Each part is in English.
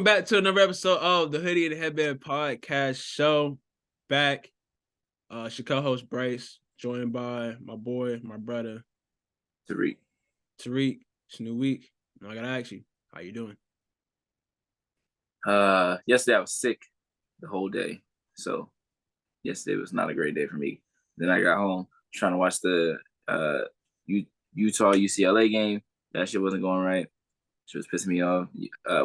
back to another episode of the Hoodie and Headband podcast show. Back, your co-host Bryce, joined by my boy, my brother, Tariq. It's a new week. Now I gotta ask you, how you doing? Yesterday I was sick the whole day, so yesterday was not a great day for me. Then I got home trying to watch the Utah UCLA game. That shit wasn't going right. She was pissing me off.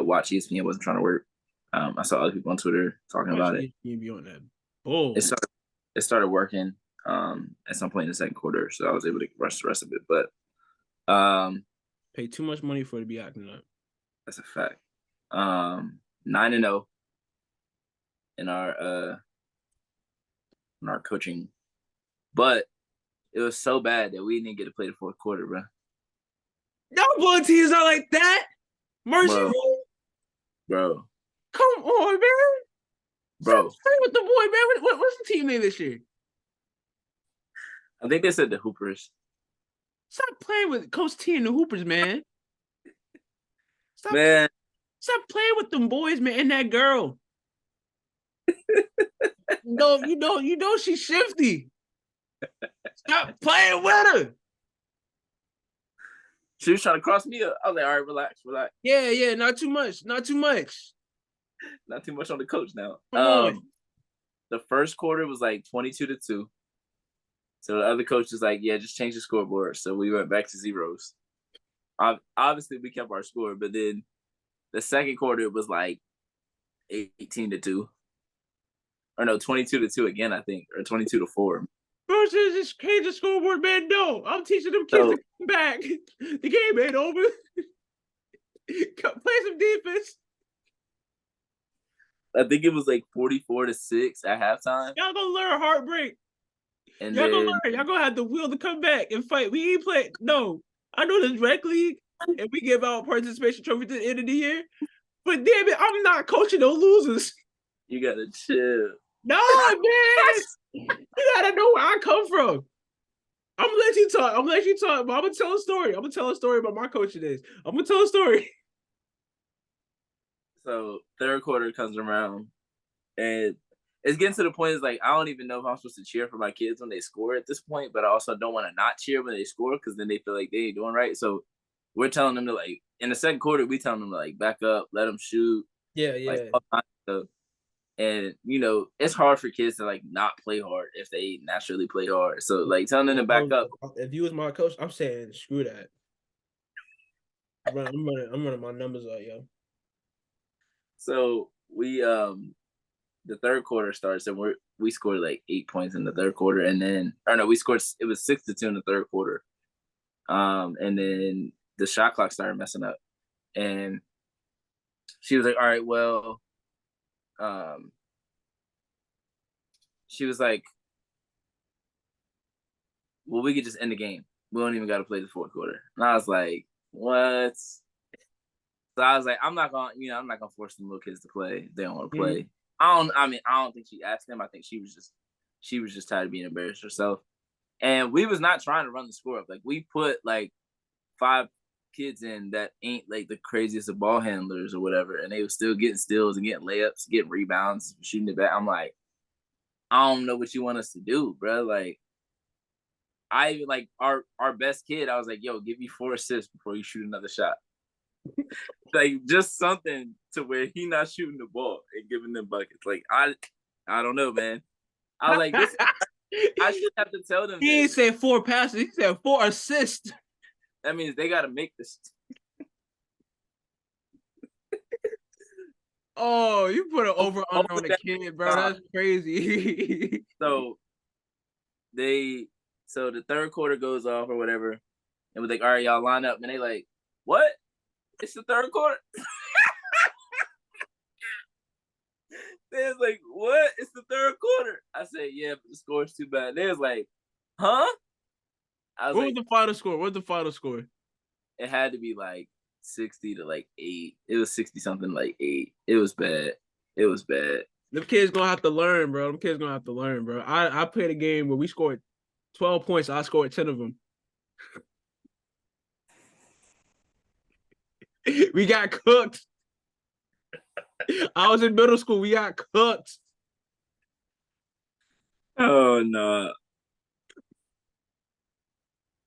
Watch ESPN wasn't trying to work. I saw other people on Twitter talking about it. You be on that bull. It started working at some point in the second quarter, so I was able to rush the rest of it. But pay too much money for it to be acting up. That's a fact. 9-0 in our coaching, but it was so bad that we didn't get to play the fourth quarter, bro. No, boy, teams are like that. Mercy, bro. Come on, man. Bro, stop playing with the boy, man. What's the team name this year? I think they said the Hoopers. Stop playing with Coach T and the Hoopers, man. Stop playing with them boys, man, and that girl. No, you know she's shifty. Stop playing with her. She was trying to cross me up. I was like, all right, relax. Yeah, not too much. Not too much on the coach now. Come on. The first quarter was like 22-2. So the other coach was like, yeah, just change the scoreboard. So we went back to zeros. Obviously, we kept our score, but then the second quarter was like 18-2. Or no, 22-2 again, I think, or 22-4. Bro, just change the scoreboard, man. No, I'm teaching them kids to come back. The game ain't over. Play some defense. I think it was like 44-6 at halftime. Y'all gonna learn heartbreak. And y'all gonna have the will to come back and fight. We ain't play. No, I know this rec league, and we give out participation trophy to the end of the year. But damn it, I'm not coaching no losers. You gotta chill. No, man. You gotta know where I come from. I'm gonna let you talk, but I'm gonna tell a story. I'm gonna tell a story about my coaching days. I'm gonna tell a story. So third quarter comes around, and it's getting to the point. It's like I don't even know if I'm supposed to cheer for my kids when they score at this point, but I also don't want to not cheer when they score because then they feel like they ain't doing right. So we're telling them to like in the second quarter, we telling them to like back up, let them shoot. Yeah. Like, all kinds of stuff. And it's hard for kids to like not play hard if they naturally play hard. So like telling them to back up. If you was my coach, I'm saying screw that. I'm running my numbers out, yo. So we the third quarter starts and we scored like 8 points in the third quarter, and then we scored, it was 6-2 in the third quarter. And then the shot clock started messing up, and she was like, all right, well, she was like, well, we could just end the game. We don't even got to play the fourth quarter. And I was like, what? So I was like, I'm not gonna force them little kids to play. They don't want to play. I don't think she asked them. I think she was just tired of being embarrassed herself. And we was not trying to run the score up. Like we put like 5 kids in that ain't like the craziest of ball handlers or whatever, and they were still getting steals and getting layups, getting rebounds, shooting it back. I'm like, I don't know what you want us to do, bro. Like, I even like our best kid. I was like, yo, give me 4 assists before you shoot another shot. Like just something to where he not shooting the ball and giving them buckets. Like I don't know, man. I was like, this. I should have to tell them. He ain't said 4 passes. He said 4 assists. That means they got to make this. Oh, you put an over under on the kid, bro. That's crazy. So the third quarter goes off or whatever, and we're like, all right, y'all line up, and they like, what? It's the third quarter. They was like, what? It's the third quarter. I said, yeah, but the score's too bad. They was like, huh? What was the final score? What's the final score? It had to be like 60 to like 8. It was 60 something like 8. It was bad. Them kids gonna have to learn, bro. I played a game where we scored 12 points. I scored 10 of them. We got cooked. I was in middle school. We got cooked. Oh no.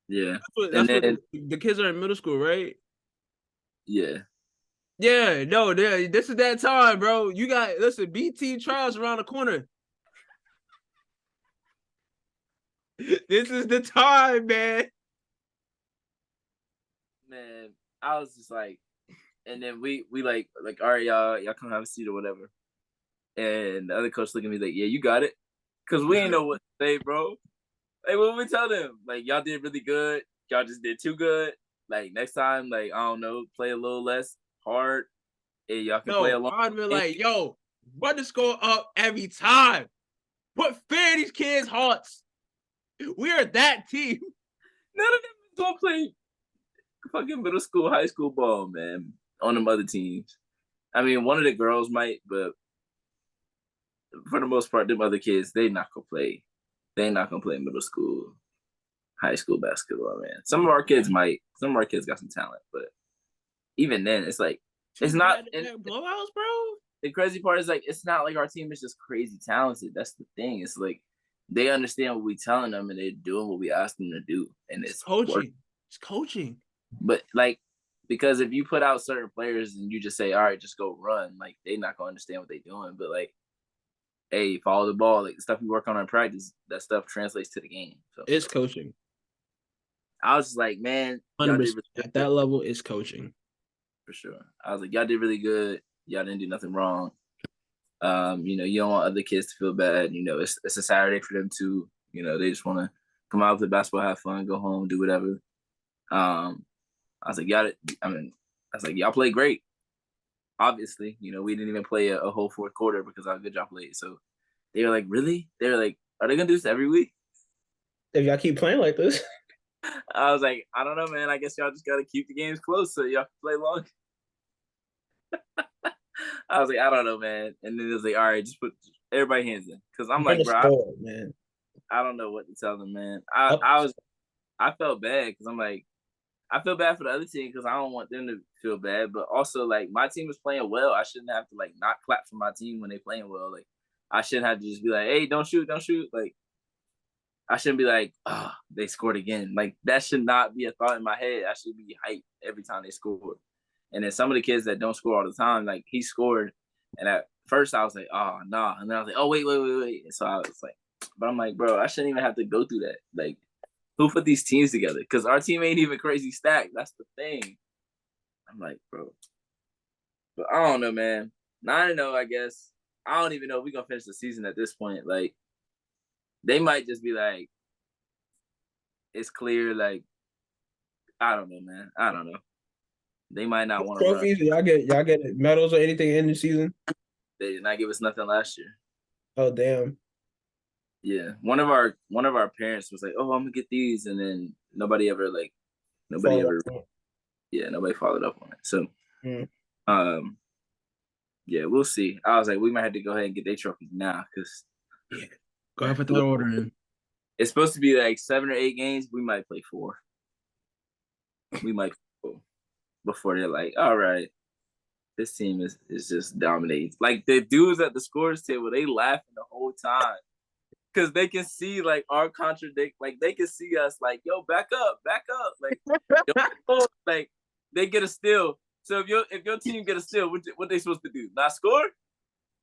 Yeah. That's what the kids are in middle school, right? Yeah. Yeah, no, this is that time, bro. You got listen, BT trials around the corner. This is the time, man. Man, I was just like, and then we like, all right, y'all come have a seat or whatever. And the other coach looked at me like, yeah, you got it. Cause we ain't know what to say, bro. Like, what we tell them? Like, y'all did really good. Y'all just did too good. Like, next time, like, I don't know, play a little less hard. And y'all can play along. I'd be like, yo, run the score up every time. Put fear in these kids' hearts. We are that team. None of them is gonna play fucking middle school, high school ball, man, on them other teams. I mean, one of the girls might, but for the most part, them other kids, they not gonna play. They not gonna play middle school, high school basketball, man. Some of our kids might. Some of our kids got some talent, but even then, it's like it's not blowouts, bro. The crazy part is like it's not like our team is just crazy talented. That's the thing. It's like they understand what we telling them and they're doing what we ask them to do, and it's coaching. Working. It's coaching. But like, because if you put out certain players and you just say, all right, just go run, like they're not gonna understand what they're doing. But like, hey, follow the ball, like the stuff we work on in practice, that stuff translates to the game. So it's coaching. I was just like, man, y'all did at that level, it's coaching. For sure. I was like, y'all did really good. Y'all didn't do nothing wrong. You don't want other kids to feel bad. It's a Saturday for them too. They just want to come out, play basketball, have fun, go home, do whatever. I was like, y'all played great. Obviously, we didn't even play a whole fourth quarter because of how good y'all played. So they were like, really? They were like, are they gonna do this every week? If y'all keep playing like this. I was like, I don't know, man. I guess y'all just gotta keep the games close so y'all can play long. I was like, I don't know, man. And then it was like, all right, just put everybody hands in. Because I'm like, bro, man. I don't know what to tell them, man. I felt bad because I'm like, I feel bad for the other team because I don't want them to feel bad. But also, like, my team was playing well. I shouldn't have to, like, not clap for my team when they playing well. Like, I shouldn't have to just be like, hey, don't shoot. Like, I shouldn't be like, oh, they scored again. Like, that should not be a thought in my head. I should be hyped every time they score. And then some of the kids that don't score all the time, like, he scored. And at first I was like, oh, nah. And then I was like, oh, wait. And so I was like, but I'm like, bro, I shouldn't even have to go through that. Like, who put these teams together? Because our team ain't even crazy stacked. That's the thing. I'm like, bro. But I don't know, man. 9-0, I guess. I don't even know if we're going to finish the season at this point. Like, they might just be like, it's clear. Like, I don't know, man. I don't know. They might not want to trophies. Y'all get medals or anything in the season? They did not give us nothing last year. Oh, damn. Yeah, one of our parents was like, "Oh, I'm gonna get these," and then nobody followed up on it. So, yeah, we'll see. I was like, we might have to go ahead and get their trophies now because go ahead and put the order in. It's supposed to be like 7 or 8 games. We might play 4. We might play 4 before they're like, all right, this team is just dominating. Like the dudes at the scores table, they laughing the whole time. Because they can see like our contradict, like they can see us like, yo, back up, like, like they get a steal. So if your team get a steal, what they supposed to do? Not score?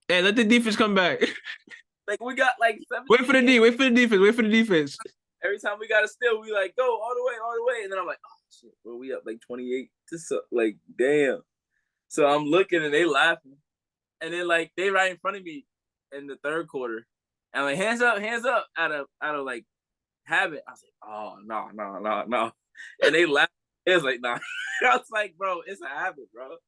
Hey, let the defense come back. Like we got like 7. Wait for the defense. Every time we got a steal, we like go all the way, and then I'm like, oh shit, well we up like 28 to like damn. So I'm looking and they laughing, and then like they right in front of me in the third quarter. And like hands up, out of like habit. I was like, oh no. And they laughed. It was like, nah. I was like, bro, it's a habit, bro. I was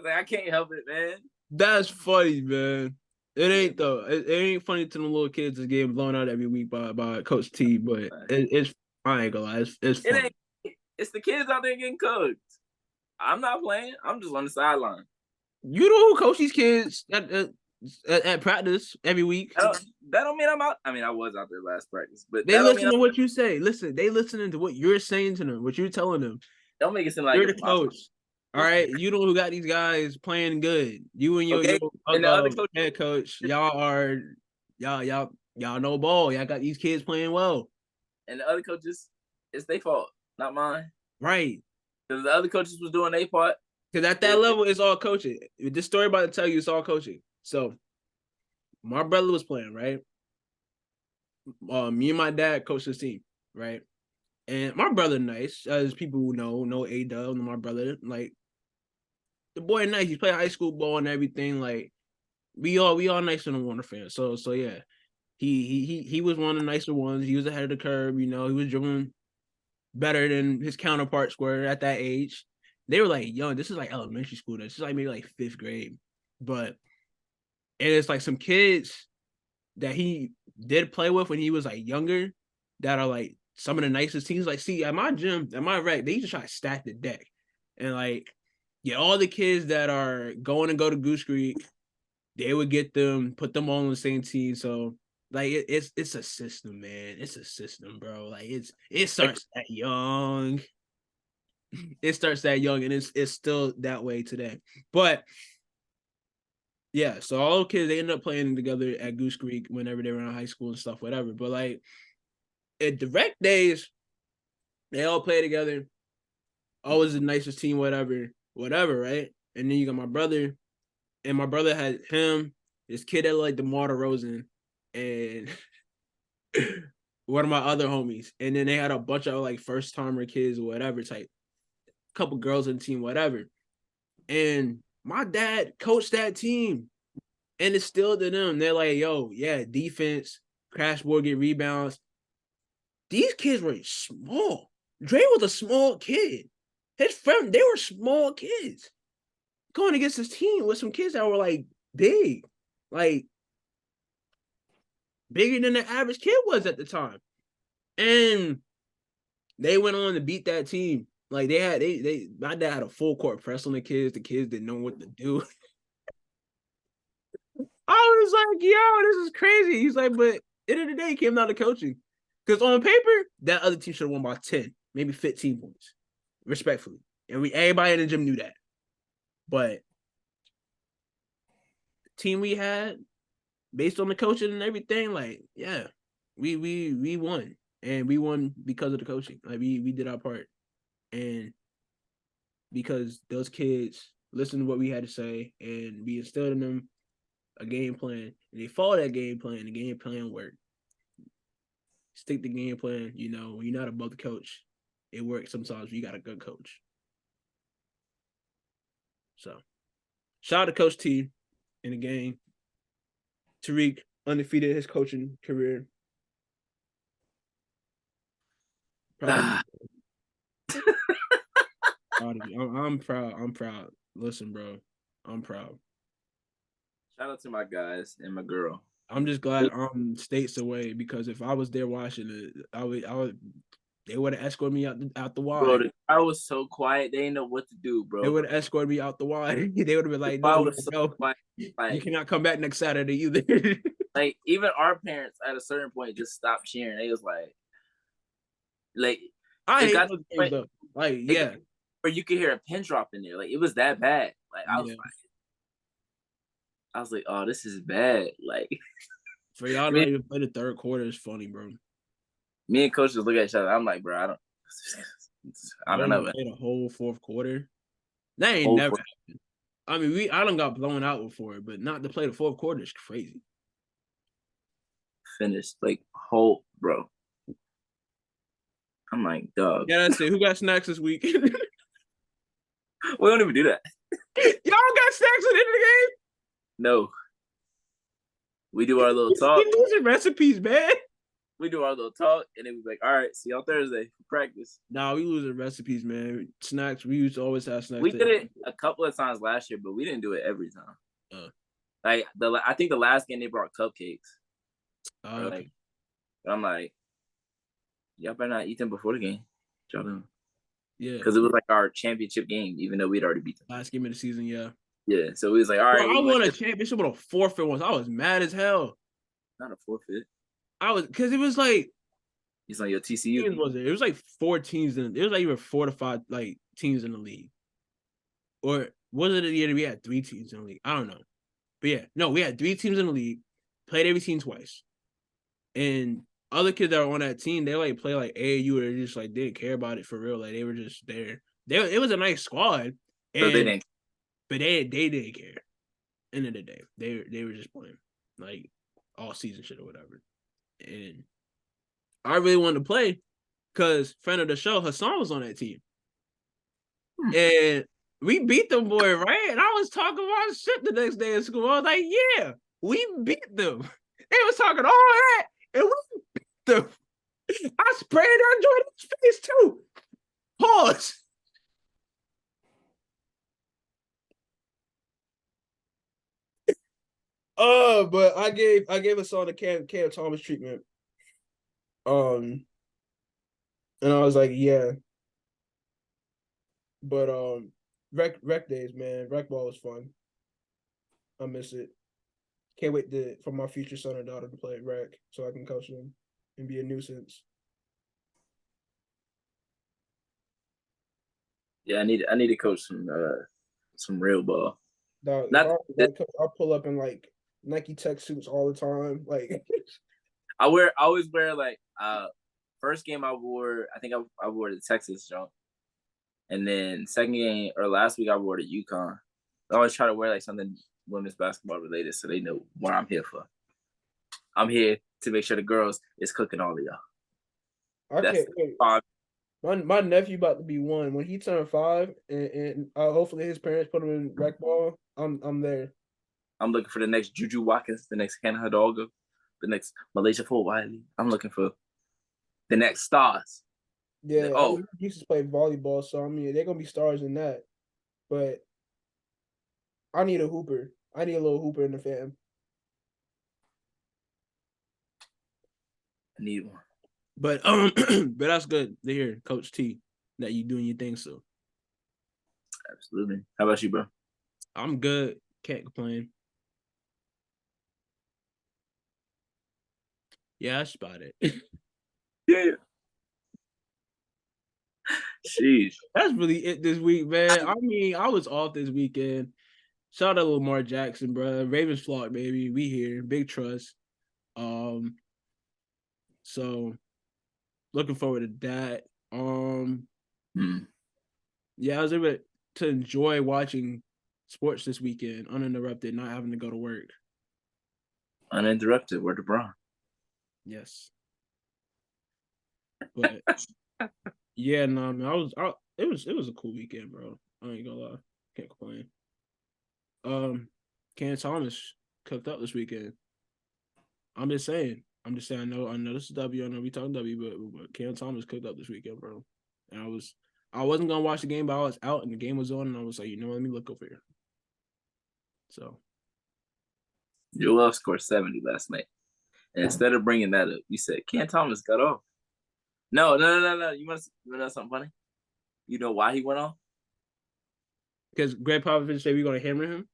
like, I can't help it, man. That's funny, man. It ain't though. It ain't funny to the little kids that's getting blown out every week by Coach T, but it's I ain't gonna lie, it's funny. It's the kids out there getting cooked. I'm not playing. I'm just on the sideline. You know who coach these kids at practice every week? That don't mean I'm out. I mean, I was out there last practice, but they listen to what you say. Listen, they listening to what you're saying to them, what you're telling them. Don't make it seem like you're the coach. All right, you know who got these guys playing good. You and your and the other coach, head coach, y'all know ball. Y'all got these kids playing well. And the other coaches, it's their fault, not mine. Right. Because the other coaches was doing their part. Because at that level, it's all coaching. This story about to tell you, it's all coaching. So, my brother was playing, right? Me and my dad coached this team, right? And my brother nice, as people who know A-Dub, my brother, like, the boy nice. He's playing high school ball and everything. Like, we all nice in the Warner fans. So yeah. He was one of the nicer ones. He was ahead of the curve, he was dribbling better than his counterparts were at that age. They were like, yo, this is like elementary school. This is like maybe like 5th grade. And it's like some kids that he did play with when he was like younger that are like some of the nicest teams. Like, see, at my gym, at my rec, they used to try to stack the deck. And like, yeah, all the kids that are going to go to Goose Creek, they would get them, put them all on the same team. So like it's a system, man. It's a system, bro. Like it starts that young. It starts that young, and it's still that way today. But yeah, so all the kids, they ended up playing together at Goose Creek whenever they were in high school and stuff, whatever. But like at the rec days, they all play together. Always the nicest team, whatever, right? And then you got my brother, and my brother had him, this kid that like DeMar DeRozan, and one of my other homies. And then they had a bunch of like first timer kids or whatever type, couple girls in the team, whatever. And my dad coached that team and it's still to them. They're like, yo, yeah, defense, crash board, get rebounds. These kids were small. Dre was a small kid. His friend, they were small kids. Going against his team with some kids that were like big. Like bigger than the average kid was at the time. And they went on to beat that team. Like my dad had a full court press on the kids. The kids didn't know what to do. I was like, yo, this is crazy. He's like, but end of the day, it came down to coaching. Because on paper, that other team should have won by 10, maybe 15 points, respectfully. And everybody in the gym knew that. But the team we had, based on the coaching and everything, like, yeah, we won. And we won because of the coaching. Like we did our part. And because those kids listened to what we had to say and we instilled in them a game plan, and they followed that game plan. The game plan worked. Stick the game plan. When you're not above the coach, it works sometimes. You got a good coach. So, shout out to Coach T in the game. Tariq undefeated his coaching career. Proud of you. Proud of you. I'm proud. I'm proud. Listen, bro, I'm proud. Shout out to my guys and my girl. I'm just glad I'm states away, because if I was there watching it, I would. They would have escorted me out the wide. Bro, I was so quiet. They didn't know what to do, bro. They would have escorted me out the wide. They would have been like, no, like, you cannot come back next Saturday either. Like, even our parents at a certain point just stopped cheering. They was like I hate those games though. Like, yeah. Where you could hear a pin drop in there. Like, it was that bad. Like, I was like, oh, this is bad. Like, for y'all not even play the third quarter is funny, bro. Me and coach just look at each other. I'm like, bro, I don't know. Play the whole fourth quarter. That ain't never happened. I mean, I done got blown out before, but not to play the fourth quarter is crazy. Finished like whole, bro. I'm like, dog. Yeah, that's it. Who got snacks this week? We don't even do that. Y'all got snacks at the end of the game? No. We do our little talk. We losing recipes, man. We do our little talk, and then we be like, all right, see y'all Thursday for practice. Nah, we losing recipes, man. Snacks, we used to always have snacks. We did it a couple of times last year, but we didn't do it every time. Like, I think the last game they brought cupcakes. Okay. But I'm like, y'all better not eat them before the game. Y'all know. Yeah. Because it was like our championship game, even though we'd already beat them. Last game of the season, yeah. Yeah, so we was like, all right. I won a championship with a forfeit once. I was mad as hell. Not a forfeit. Because it was like. He's on your TCU. Was it? It was like 4 teams. It was like even 4 to 5 like teams in the league. or was it the year that we had 3 teams in the league? I don't know. But yeah, no, we had 3 teams in the league, played every team twice. And other kids that were on that team, they like play like AAU or just like didn't care about it for real. Like they were just there. It was a nice squad. So they didn't. But they didn't care. End of the day. They were just playing like all season shit or whatever. And I really wanted to play because friend of the show, Hassan was on that team. And we beat them boy, right? And I was talking about shit the next day in school. I was like, yeah, we beat them. They was talking all that, and we beat them. I sprayed on Jordan's face too. Pause. But I gave Hassan the Cam Thomas treatment. And I was like, yeah. But rec days, man. Rec ball was fun. I miss it. Can't wait for my future son or daughter to play rec so I can coach them and be a nuisance. Yeah, I need to coach some real ball. Dog, I'll pull up in like Nike Tech suits all the time. Like I always wear like first game I think I wore the Texas jump. And then second game or last week I wore the UConn. I always try to wear like something women's basketball related so they know what I'm here for. I'm here to make sure the girls is cooking all of y'all. I can't wait. My nephew about to be 1. When he turned 5, and hopefully his parents put him in rec ball, I'm there. I'm looking for the next Juju Watkins, the next Hannah Hidalgo, the next Malaysia Fort Wiley. I'm looking for the next stars. Yeah, he used to play volleyball, so I mean they're gonna be stars in that. But I need a hooper. I need a little hooper in the fam. I need one. But but that's good to hear, Coach T, that you doing your thing so. Absolutely. How about you, bro? I'm good. Can't complain. Yeah, that's about it. Yeah. Sheesh. That's really it this week, man. I mean, I was off this weekend. Shout out to Lamar Jackson, bro. Ravens flock, baby. We here. Big trust. So looking forward to that. Yeah, I was able to enjoy watching sports this weekend, uninterrupted, not having to go to work. Uninterrupted. We're the Bron. Yes. But yeah, no, man, it was a cool weekend, bro. I ain't gonna lie. Can't complain. Cam Thomas cooked up this weekend. I'm just saying. I know this is W. I know we talking W, but Cam Thomas cooked up this weekend, bro. And I wasn't gonna watch the game, but I was out and the game was on, and I was like, you know what, let me look over here. So Joel scored 70 last night. And instead of bringing that up, you said Cam Thomas got off. No. You want to know something funny? You know why he went off? Because Greg Popovich said we're going to hammer him?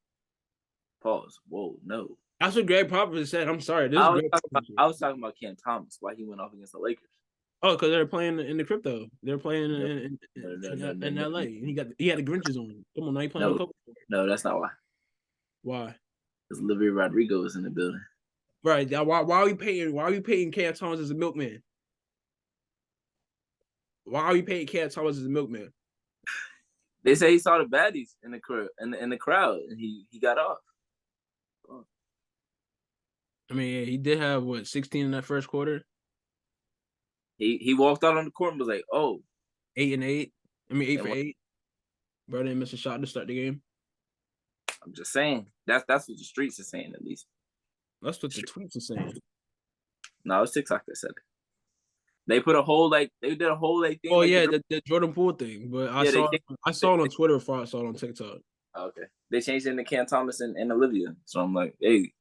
Pause. Whoa, no. That's what Greg Popovich said. I'm sorry. I was talking about Cam Thomas, why he went off against the Lakers. Oh, because they're playing in the crypto. They're playing in LA. And he had the Grinches on. Come on, now you playing on Coca. No, that's not why. Why? Because Olivia Rodrigo is in the building. Right. Why are we paying Cam Thomas as a milkman? Why are we paying Cam Thomas as a milkman? They say he saw the baddies in the crowd, and he got off. I mean, he did have 16 in that first quarter. He walked out on the court and was like, "Oh, 8 and 8. I mean, 8 for 8. Bro didn't miss a shot to start the game. I'm just saying that's what the streets are saying, at least. That's what the tweets are saying. No, it's TikTok that said it. They put they did a whole thing. Oh yeah, the Jordan Poole thing. But I saw it on Twitter before I saw it on TikTok. Okay, they changed it into Cam Thomas and Olivia. So I'm like, hey,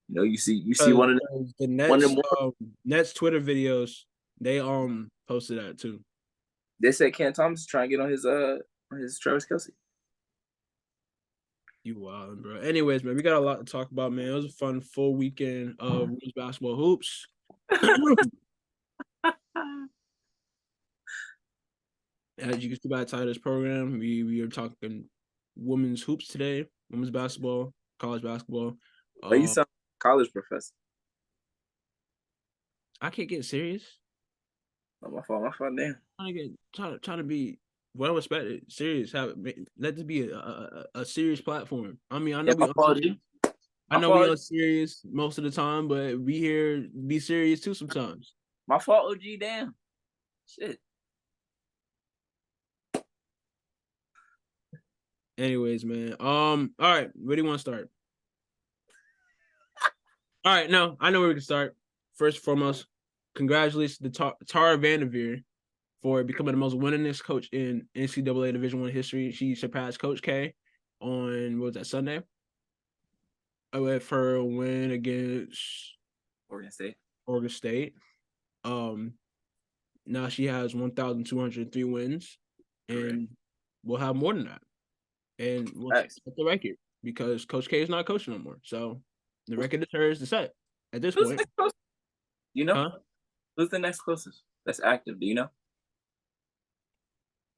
you see one of the Nets Twitter videos. They posted that too. They said Cam Thomas is trying to get on his Travis Kelce. You wild, bro. Anyways, man, we got a lot to talk about, man. It was a fun full weekend of women's basketball hoops. As you can see by the title of this program, we are talking women's hoops today, women's basketball, college basketball. You sound college professor. I can't get serious. Oh, my fault, damn. Trying to be well respected, serious. Let this be a serious platform. I mean, I know we are serious most of the time, but we here be serious too sometimes. My fault, OG. Damn. Shit. Anyways, man. All right. Where do you want to start? All right, no, I know where we can start. First and foremost, congratulations to Tariq VanDerveer for becoming the most winningest coach in NCAA Division I history. She surpassed Coach K on, what was that, Sunday? With her win against Oregon State. Now she has 1,203 wins, and we'll have more than that. And we'll set the record because Coach K is not coaching no more. So the record is hers to set at this point. You know? Huh? Who's the next closest that's active? Do you know?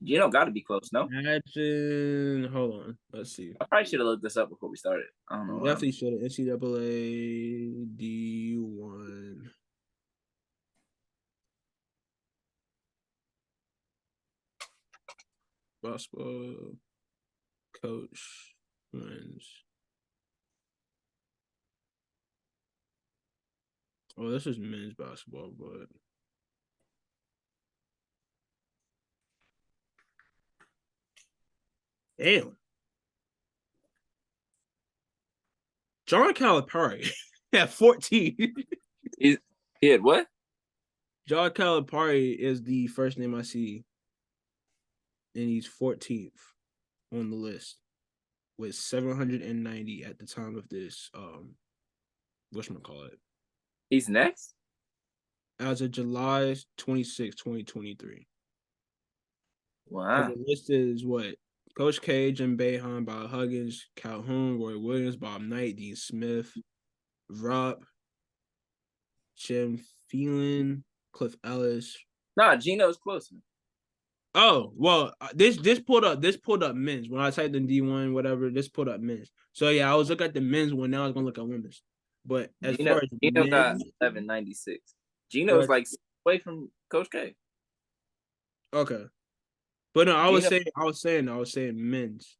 Gino got to be close, no? Imagine. Hold on. Let's see. I probably should have looked this up before we started. I don't know. Definitely should have. NCAA D1. Basketball coach wins. Oh, this is men's basketball, but damn. John Calipari at 14. He had what? John Calipari is the first name I see, and he's 14th on the list with 790 at the time of this. Whatchamacallit? He's next? As of July 26, 2023. Wow. The list is what? Coach K, Jim Boeheim, Bob Huggins, Calhoun, Roy Williams, Bob Knight, Dean Smith, Rob, Jim Phelan, Cliff Ellis. Nah, Gino's closer. Oh, well, this pulled up men's. When I typed in D1, whatever, this pulled up men's. So yeah, I was looking at the men's one. Now I was gonna look at women's. But as far as Gino got 796. Gino's like away from Coach K. Okay. But no, I was saying men's.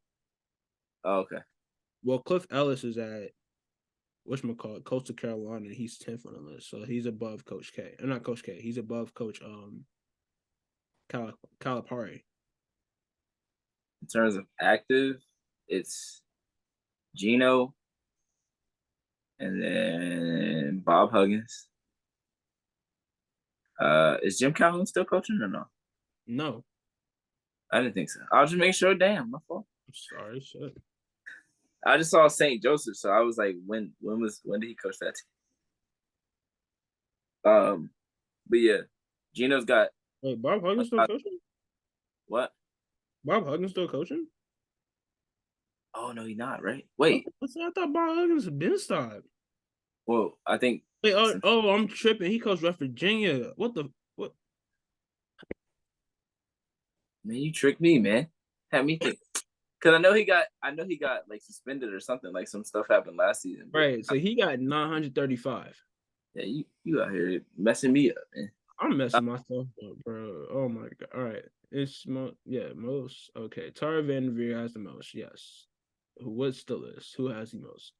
Oh, okay. Well, Cliff Ellis is at whatchamacallit, Coastal Carolina, and he's 10th on the list. So he's above Coach K. Or not Coach K. He's above Coach Calipari. In terms of active, it's Gino and then Bob Huggins. Is Jim Calhoun still coaching or no? No. I didn't think so. I'll just make sure. Damn, my fault. I'm sorry, shit. I just saw St. Joseph, so I was like, when did he coach that team? But yeah, Gino's got. Wait, Bob Huggins still coaching? What? Bob Huggins still coaching? Oh no, he's not. Right? Wait. I thought Bob Huggins had been stopped. Well, I think. Wait, I'm tripping. He coached West Virginia. What? Man, you tricked me, man. Had me think. Because I know he got like suspended or something. Like some stuff happened last season. Right. So he got 935. Yeah, you out here messing me up, man. I'm messing myself up, bro. Oh my god. All right. It's most. Okay. Tariq VanDerveer has the most. Yes. What's the list? Who has the most?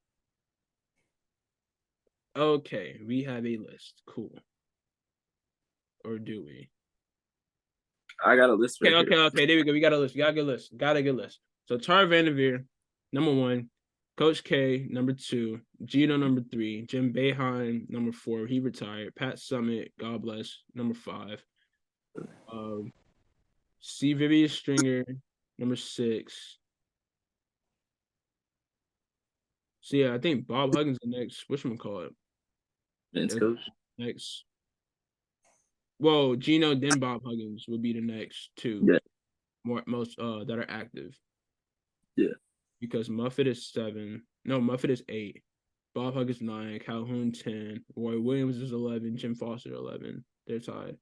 Okay, we have a list. Cool. Or do we? I got a list. Okay. There we go. We got a list. We got a good list. So Tariq VanDerveer, number 1. Coach K, number 2. Gino, number 3. Jim Boeheim, number 4. He retired. Pat Summitt, God bless, number 5. C. Vivian Stringer, number 6. So yeah, I think Bob Huggins the next. Whatchamacallit? Men's coach. Next. Well, Gino then Bob Huggins would be the next 2. Yeah. Most that are active. Yeah. Because Muffet is 7. No, Muffet is 8. Bob Huggins 9. Calhoun 10. Roy Williams is 11. Jim Foster 11. They're tied.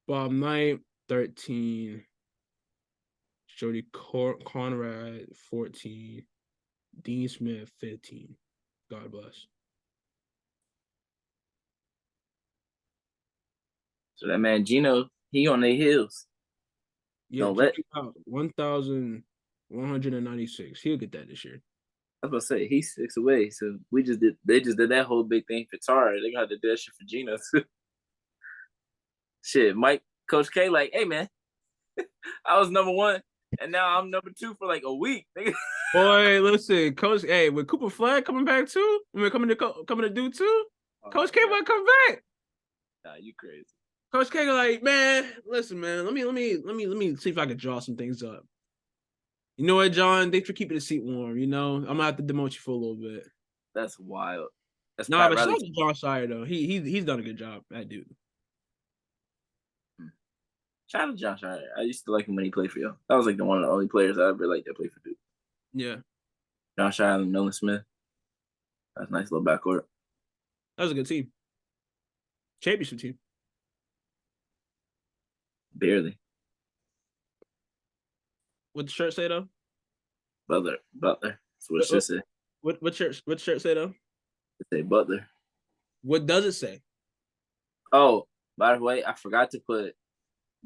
Bob Knight 13. Jody Conrad, 14. Dean Smith, 15. God bless. So that man Gino, he on their heels. Yeah, 1,196. He'll get that this year. I was about to say he's 6 away. So they just did that whole big thing for Tara. They got to do that shit for Gino too. Shit, Coach K, like, hey man, I was number 1, and now I'm number 2 for like a week. Boy, listen, Coach. Hey, with Cooper Flag coming back too, coming to do too. Coach K might come back. Nah, you crazy. Coach K, like, man, listen, man. Let me see if I can draw some things up. You know what, John? Thanks for keeping the seat warm. You know, I'm gonna have to demote you for a little bit. That's wild. That's nah, but shout out to John Shire though. He's done a good job. That dude. Shout out to John Shire. I used to like him when he played for you. That was like one of the only players I ever liked that played for Duke. Yeah. John Shire and Nolan Smith. That's a nice little backcourt. That was a good team. Championship team. Barely. What the shirt say though? Butler. That's what it should say. What shirt say though? It say Butler. What does it say? Oh, by the way, I forgot to put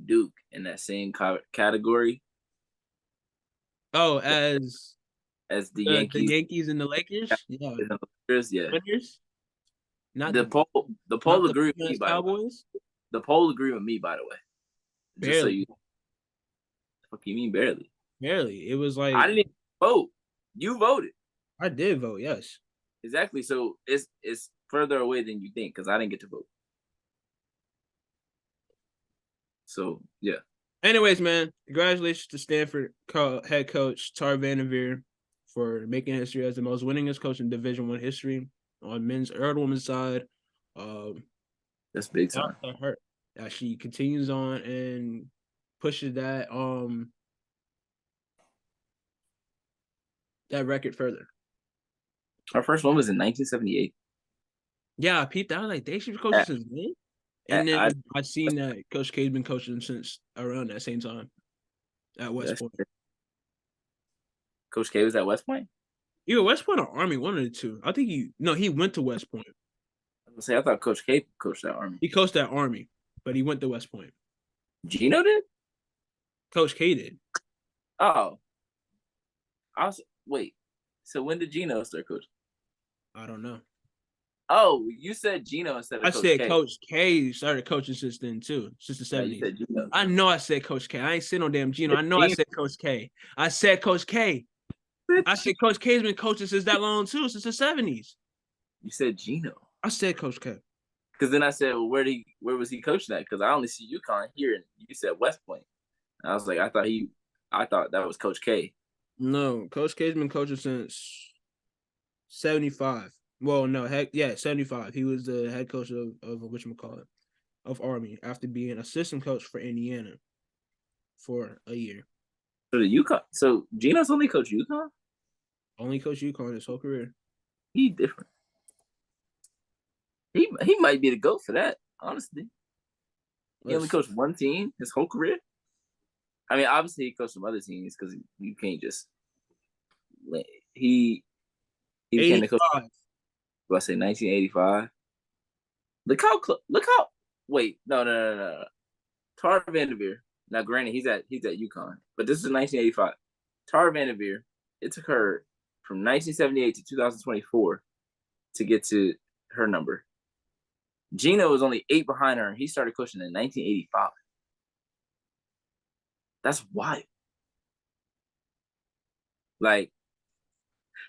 Duke in that same category. Oh, as the Yankees and the Lakers? Yeah. The Lakers, yeah. Winners? Not the poll agree with me, Cowboys? The poll agree with me, by the way. Barely. Just so you fuck you mean barely? Barely. It was like I didn't even vote. You voted. I did vote, yes. Exactly. So it's further away than you think because I didn't get to vote. So yeah. Anyways, man, congratulations to Stanford head coach Tariq and Bryce for making history as the most winningest coach in Division I history on men's or women's side. That's big time. Her. She continues on and pushes that record further. Her first one was in 1978. Yeah, I peeped out like they should be coaching since then. And then I seen that Coach K's been coaching since around that same time at West Point. Coach K was at West Point? Either West Point or Army, one of the two. I think he went to West Point. I thought Coach K coached at Army. He coached at Army, but he went to West Point. Gino did? Coach K did. Oh. Wait. So when did Gino start coaching? I don't know. Oh, you said Gino instead of Coach K. I said Coach K started coaching since then too, since the 70s. I know I said Coach K. I ain't said no damn Gino. I know I said Coach K. I said Coach K. I said Coach K's been coaching since that long too, since the 70s. You said Gino. I said Coach K. Because then I said, well, where was he coaching at? Because I only see UConn here, and you said West Point. And I was like, I thought that was Coach K. No, Coach K's been coaching since 75. Well, no, 75. He was the head coach of whatchamacallit, of Army after being assistant coach for Indiana for a year. So Gino's only coached UConn? Only coached UConn his whole career. He's different. He might be the GOAT for that, honestly. He only coached one team his whole career. I mean, obviously he coached some other teams because you can't just. He became the coach. Do I say 1985? Look how. Wait, no. Tariq VanDerveer. Now, granted, he's at UConn, but this is 1985. Tariq VanDerveer. It took her from 1978 to 2024 to get to her number. Gino was only 8 behind her, and he started coaching in 1985. That's wild. Like,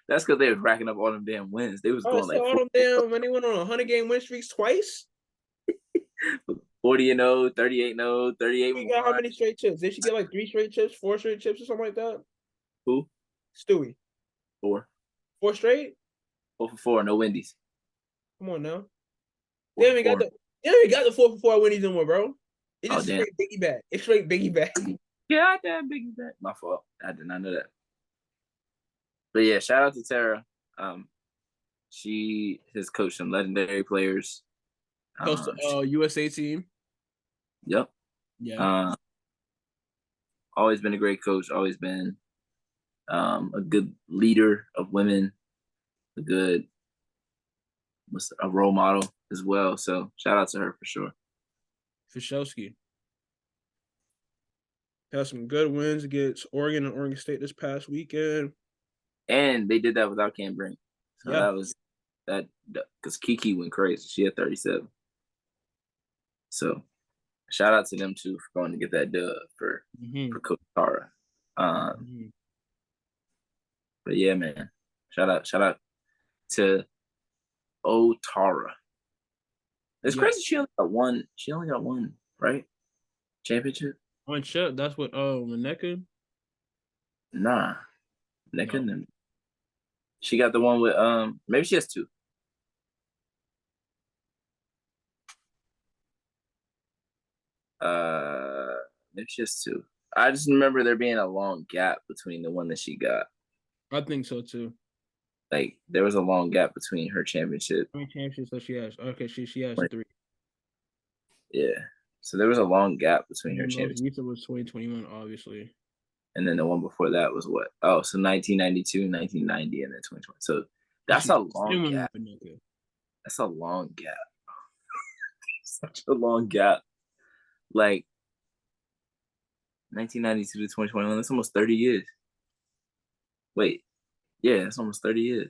that's because they was racking up all them damn wins. They was going like all them damn when they went on 100-game win streaks twice. 40-0, 38-0, 38. We got how many straight chips? Did she get like 3 straight chips, 4 straight chips, or something like that? Who? Stewie. 4. 4 straight? 4 for 4, no Wendy's. Come on now. They haven't got the 4 for 4 Wendy's no more, bro. It's just straight Biggie bag. It's straight Biggie bag. Yeah, that Biggie bag. My fault. I did not know that. But yeah, shout out to Tara. She has coached some legendary players. Coached the USA team. Yep. Yeah. Always been a great coach. Always been a good leader of women. A role model as well. So shout out to her for sure. Fishowski had some good wins against Oregon and Oregon State this past weekend. And they did that without Cam Brink. So yeah. that was that because Kiki went crazy. She had 37. So shout out to them too for going to get that dub for Coach Tara. But yeah, man. Shout out to Tara. It's crazy she only got one. She only got one, right? Championship? One chip. That's what Maneka? Nah. Maneka. No. She got the one with maybe she has two. Maybe she has two. I just remember there being a long gap between the one that she got. I think so too. Like there was a long gap between her championship. How many championships does she has? Okay, she has 3. Yeah. So there was a long gap between her championship. Recent was 2021, obviously. And then the one before that was what? Oh, so 1992, 1990, and then 2020. So that's a long gap. That's a long gap. Such a long gap. Like 1992 to 2021, that's almost 30 years. Wait. Yeah, that's almost 30 years.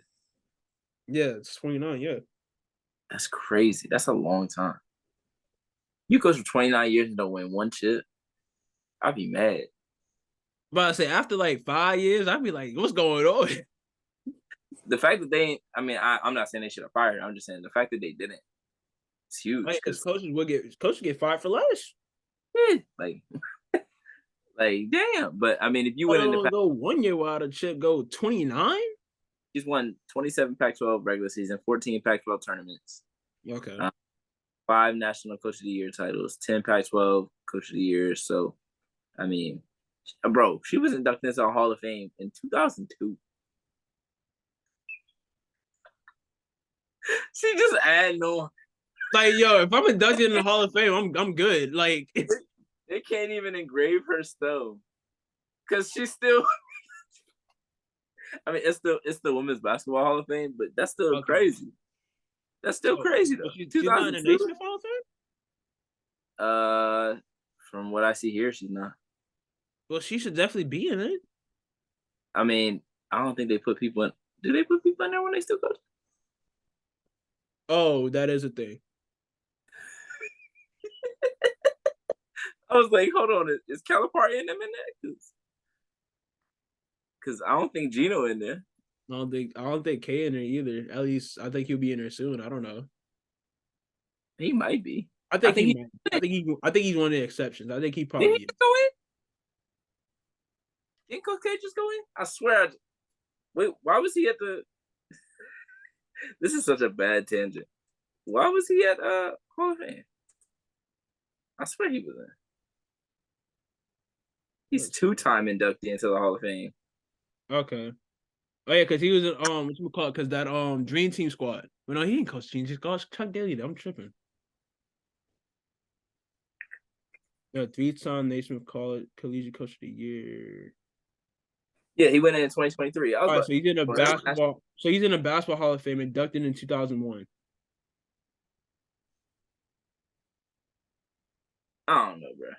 Yeah, it's 29, yeah. That's crazy. That's a long time. You coach for 29 years and don't win one chip. I'd be mad. But I say after like 5 years, I'd be like, what's going on? The fact that I'm not saying they should have fired. I'm just saying the fact that they didn't. It's huge. Because coaches get fired for less. Yeah, like damn. But I mean, if you win in the go 1 year without a chip, go 29. He's won 27 Pac-12 regular season, 14 Pac-12 tournaments. Okay. 5 National Coach of the Year titles, 10 Pac-12 Coach of the Year. So, I mean, bro, she was inducted into the Hall of Fame in 2002. She just add no. Like, yo, if I'm inducted in the Hall of Fame, I'm good. Like, they can't even engrave her stone because she's still. I mean, it's the Women's Basketball Hall of Fame, but that's still crazy. That's still crazy though. She's not in the Naismith Hall of Fame? From what I see here, she's not. Well, she should definitely be in it. I mean, I don't think they put people in. Do they put people in there when they still coach? Oh, that is a thing. I was like, hold on, is Calipari in them in there? Because I don't think Gino in there. I don't think K in there either. At least I think he'll be in there soon. I don't know. He might be. I think he's one of the exceptions. I think he probably is. Go in? Didn't Coach K just go in? I swear. Wait, why was he at the? This is such a bad tangent. Why was he at Hall of Fame? I swear he was in. He's 2-time inductee into the Hall of Fame. Okay. Oh yeah, because he was in what you call it? Because that Dream Team squad. Well, no, he didn't coach Dream Team squad. Chuck Daly. I'm tripping. Yeah, 3-time Naismith Collegiate Coach of the Year. Yeah, he went in 2023. All right, so he's in a basketball. So he's in a basketball Hall of Fame, inducted in 2001. I don't know, bro.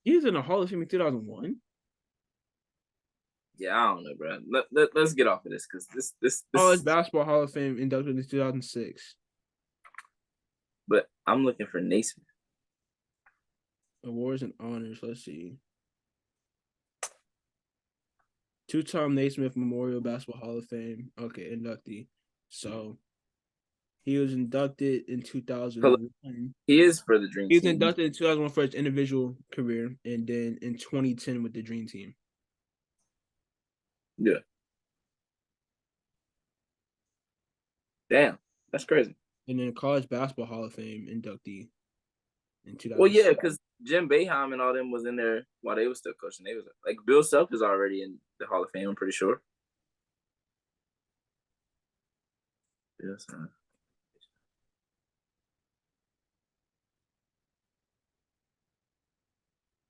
He's in a Hall of Fame in 2001. Yeah, I don't know, bro. Let's get off of this because this. Oh, it's basketball Hall of Fame inducted in 2006. But I'm looking for Naismith. Awards and honors. Let's see. 2-time Naismith Memorial Basketball Hall of Fame. Okay, inductee. So he was inducted in 2001. He is for the Dream Team. He was inducted in 2001 for his individual career, and then in 2010 with the Dream Team. Yeah. Damn, that's crazy. And then College Basketball Hall of Fame inductee in 2000. Well, yeah, because Jim Boeheim and all them was in there while they were still coaching. They was like Bill Self is already in the Hall of Fame. I'm pretty sure. Yes.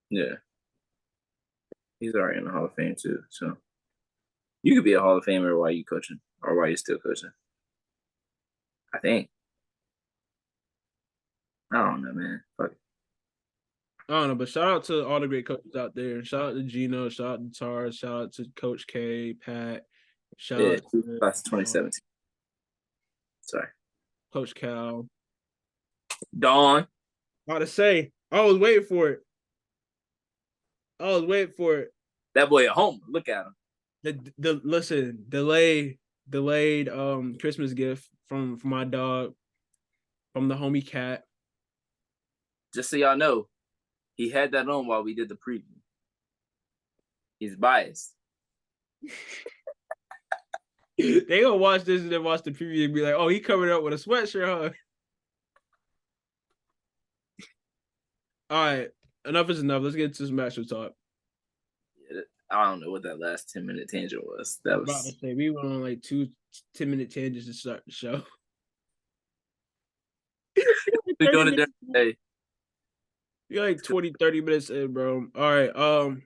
Yeah. He's already in the Hall of Fame too. So you could be a Hall of Famer while you coaching or while you're still coaching. I think. I don't know, man. Fuck it. I don't know, but shout out to all the great coaches out there. Shout out to Gino. Shout out to Tar. Shout out to Coach K, Pat. Shout out to that's 2017. Sorry. Coach Cal. Dawn. About to say, I was waiting for it. That boy at home. Look at him. Listen, delayed Christmas gift from my dog, from the homie cat. Just so y'all know, he had that on while we did the preview. He's biased. They gonna watch this and then watch the preview and be like, "Oh, he covered up with a sweatshirt, huh?" All right, enough is enough. Let's get to some matchup talk. I don't know what that last 10-minute tangent was. That was. About to say we went on like 2 10-minute tangents to start the show. We're doing it different day. You're like 20, 30 minutes in, bro. All right.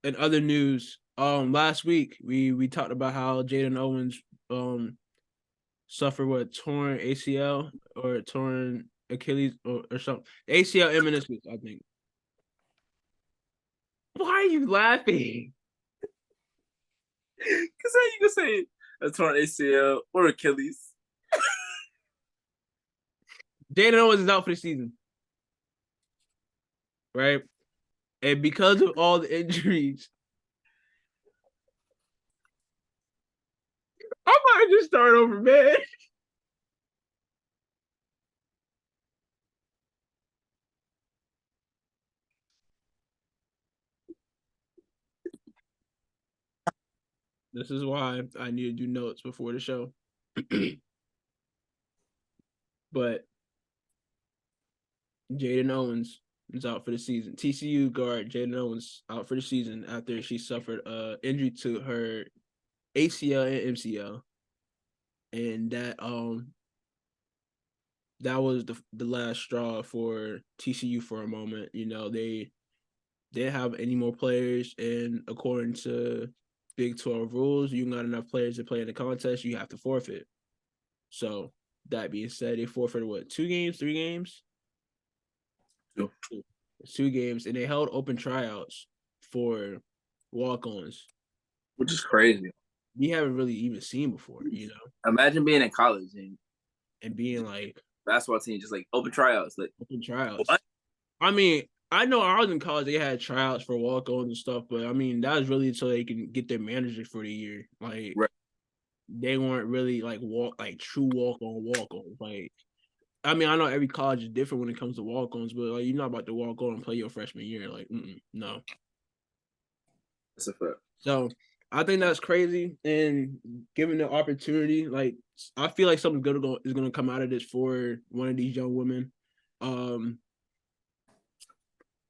In other news, last week we talked about how Jaden Owens suffered what, torn ACL or torn Achilles or something. ACL and meniscus, I think. Why are you laughing? Because how you gonna say a torn ACL or Achilles? Jaden Owens is out for the season, right? And because of all the injuries, I might just start over, man. This is why I need to do notes before the show. But Jaden Owens is out for the season. TCU guard Jaden Owens out for the season after she suffered injury to her ACL and MCL. And that was the last straw for TCU for a moment. You know, they didn't have any more players, and according to Big 12 rules, you not enough players to play in the contest, you have to forfeit. So that being said, they forfeited what, 2 games, 3 games? 2. 2 games, and they held open tryouts for walk-ons, which is crazy. We haven't really even seen before, you know. Imagine being in college and being like basketball team, just like open tryouts, like open tryouts. What? I mean, I know I was in college, they had tryouts for walk-ons and stuff, but I mean that was really so they can get their manager for the year. Like right. They weren't really like true walk-ons. Like, I mean, I know every college is different when it comes to walk-ons, but like you're not about to walk on and play your freshman year. Like, no. That's a fact. So I think that's crazy, and given the opportunity, like I feel like something good is going to come out of this for one of these young women.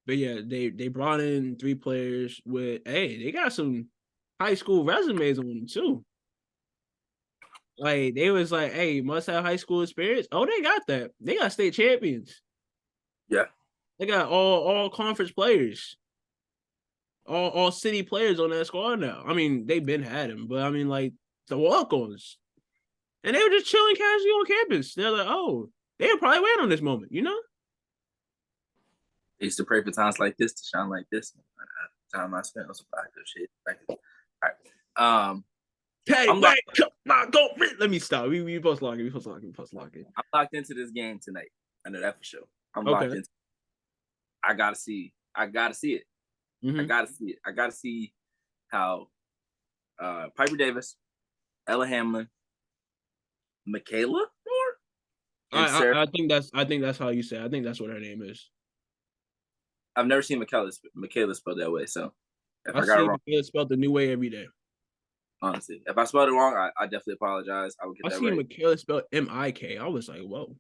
But yeah, they brought in 3 players with they got some high school resumes on them too. Like they was like, hey, must have high school experience. Oh, they got that. They got state champions. Yeah, they got all conference players. All city players on that squad now. I mean, they've been had him, but I mean, like the walk-ons, and they were just chilling casually on campus. They're like, oh, they were probably waiting on this moment, you know. They used to pray for times like this to shine like this. Time I spent on some active shit. All right. Hey, wait, go. Let me stop. We post locking. I'm locked into this game tonight. I know that for sure. I'm locked into. I gotta see it. Mm-hmm. I gotta see how Piper Davis, Ella Hamlin, Michaela Moore. I think that's how you say it. I think that's what her name is. I've never seen Michaela spelled that way, so if I got it wrong, Michaela spelled the new way every day. Honestly, if I spelled it wrong, I definitely apologize. I would get that right. I seen Michaela spelled M-I-K. I was like, whoa.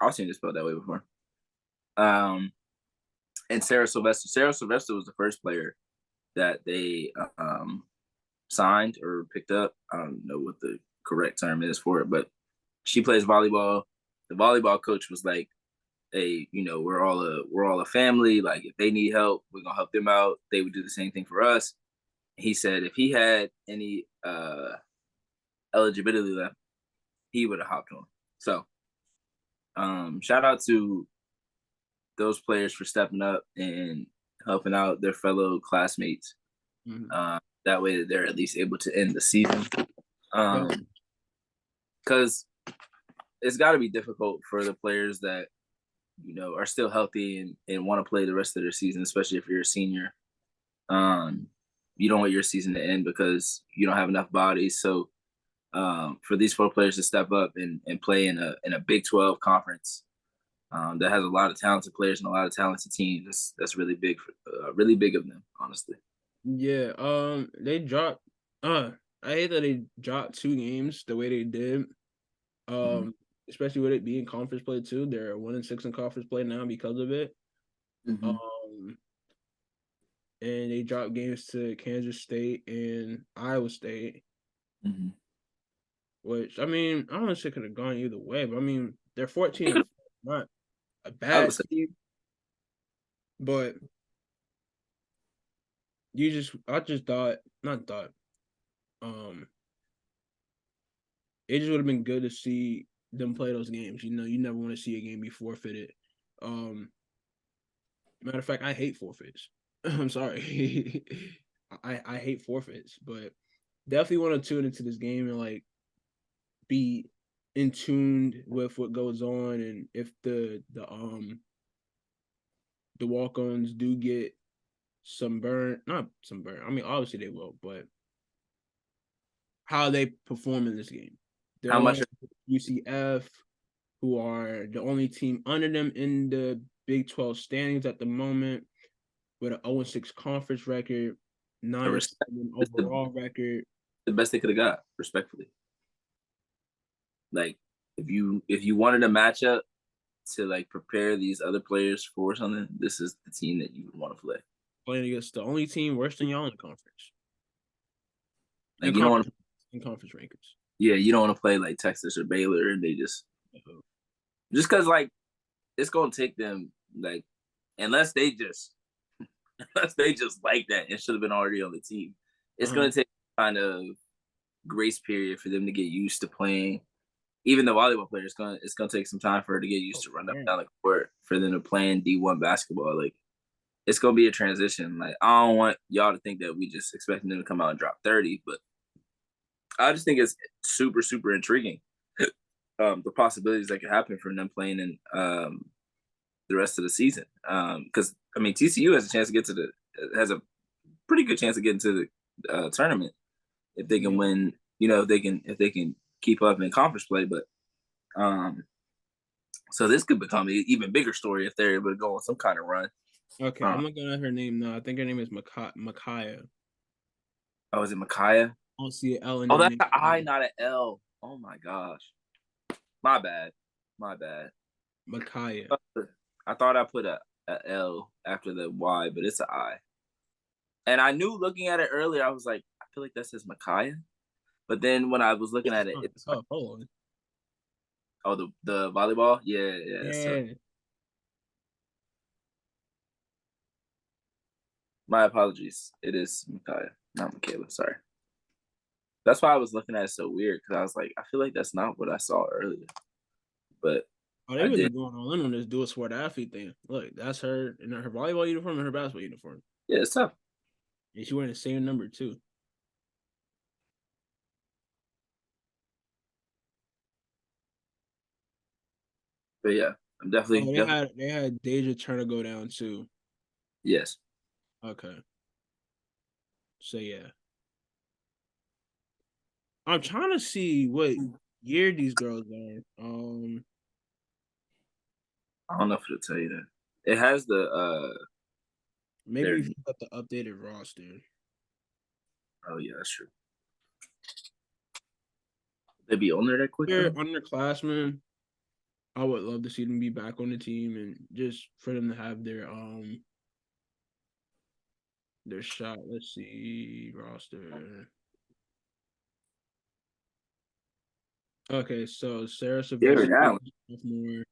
I've seen it spelled that way before. And Sarah Sylvester. Sarah Sylvester was the first player that they signed or picked up. I don't know what the correct term is for it, but she plays volleyball. The volleyball coach was like, we're all a family. Like if they need help, we're gonna help them out. They would do the same thing for us. He said if he had any eligibility left, he would have hopped on. So shout out to those players for stepping up and helping out their fellow classmates. Mm-hmm. That way they're at least able to end the season. Because it's got to be difficult for the players that are still healthy and want to play the rest of their season, especially if you're a senior. You don't want your season to end because you don't have enough bodies. So for these 4 players to step up and play in a Big 12 conference that has a lot of talented players and a lot of talented teams, that's really big of them, honestly. Yeah, they dropped. I hate that they dropped 2 games the way they did. Especially with it being conference play too. They're 1-6 in conference play now because of it. And they dropped games to Kansas State and Iowa State. Which I mean, I don't say could have gone either way, but I mean they're 14, not a bad team. But I just thought, it just would have been good to see them play those games. You never want to see a game be forfeited. Matter of fact, I hate forfeits. I'm sorry. I hate forfeits, but definitely want to tune into this game and like be in tune with what goes on, and if the walk-ons do get not some burn. I mean, obviously they will, but how they perform in this game. How much UCF, who are the only team under them in the Big 12 standings at the moment, with an 0-6 conference record, 9-7 overall record. The best they could have got, respectfully. Like if you wanted a matchup to like prepare these other players for something, this is the team that you would want to play. Playing against the only team worse than y'all in the conference. Like you don't want to in conference rankings. Yeah, you don't want to play like Texas or Baylor, and they just because like it's gonna take them like unless they just like that and should have been already on the team. It's gonna take kind of grace period for them to get used to playing. Even the volleyball player, it's gonna take some time for her to get used to run up down the court for them to play in D1 basketball. Like it's gonna be a transition. Like I don't want y'all to think that we just expecting them to come out and drop 30, but I just think it's super, super intriguing. The possibilities that could happen from them playing in the rest of the season. Because I mean, TCU has a pretty good chance of getting to the tournament if they can win. If they can keep up in conference play. But so this could become an even bigger story if they're able to go on some kind of run. Okay, I'm looking at her name now. I think her name is Micaiah. Oh, is it Micaiah? I don't see an L in there. Oh, that's an I, not an L. Oh my gosh. My bad. Micaiah. I thought I put a L after the Y, but it's an I. And I knew looking at it earlier, I was like, I feel like that says Micaiah. But then when I was looking at it, it's hold on. Oh, the volleyball? Yeah. So. My apologies. It is Micaiah, not Michaela. Sorry. That's why I was looking at it so weird, because I was like, I feel like that's not what I saw earlier. But they really going all in on this dual sport athlete thing. Look, that's her in her volleyball uniform and her basketball uniform. Yeah, it's tough. And she's wearing the same number too. But yeah, I'm definitely. They had Deja Turner go down too. Yes. Okay. So yeah, I'm trying to see what year these girls are. I don't know if it'll tell you that. It has the maybe if you got the updated roster. Oh yeah, that's true. They be on there that quick? They're underclassmen. I would love to see them be back on the team and just for them to have their shot. Let's see roster. Okay, so Sarah Sylvester, sophomore.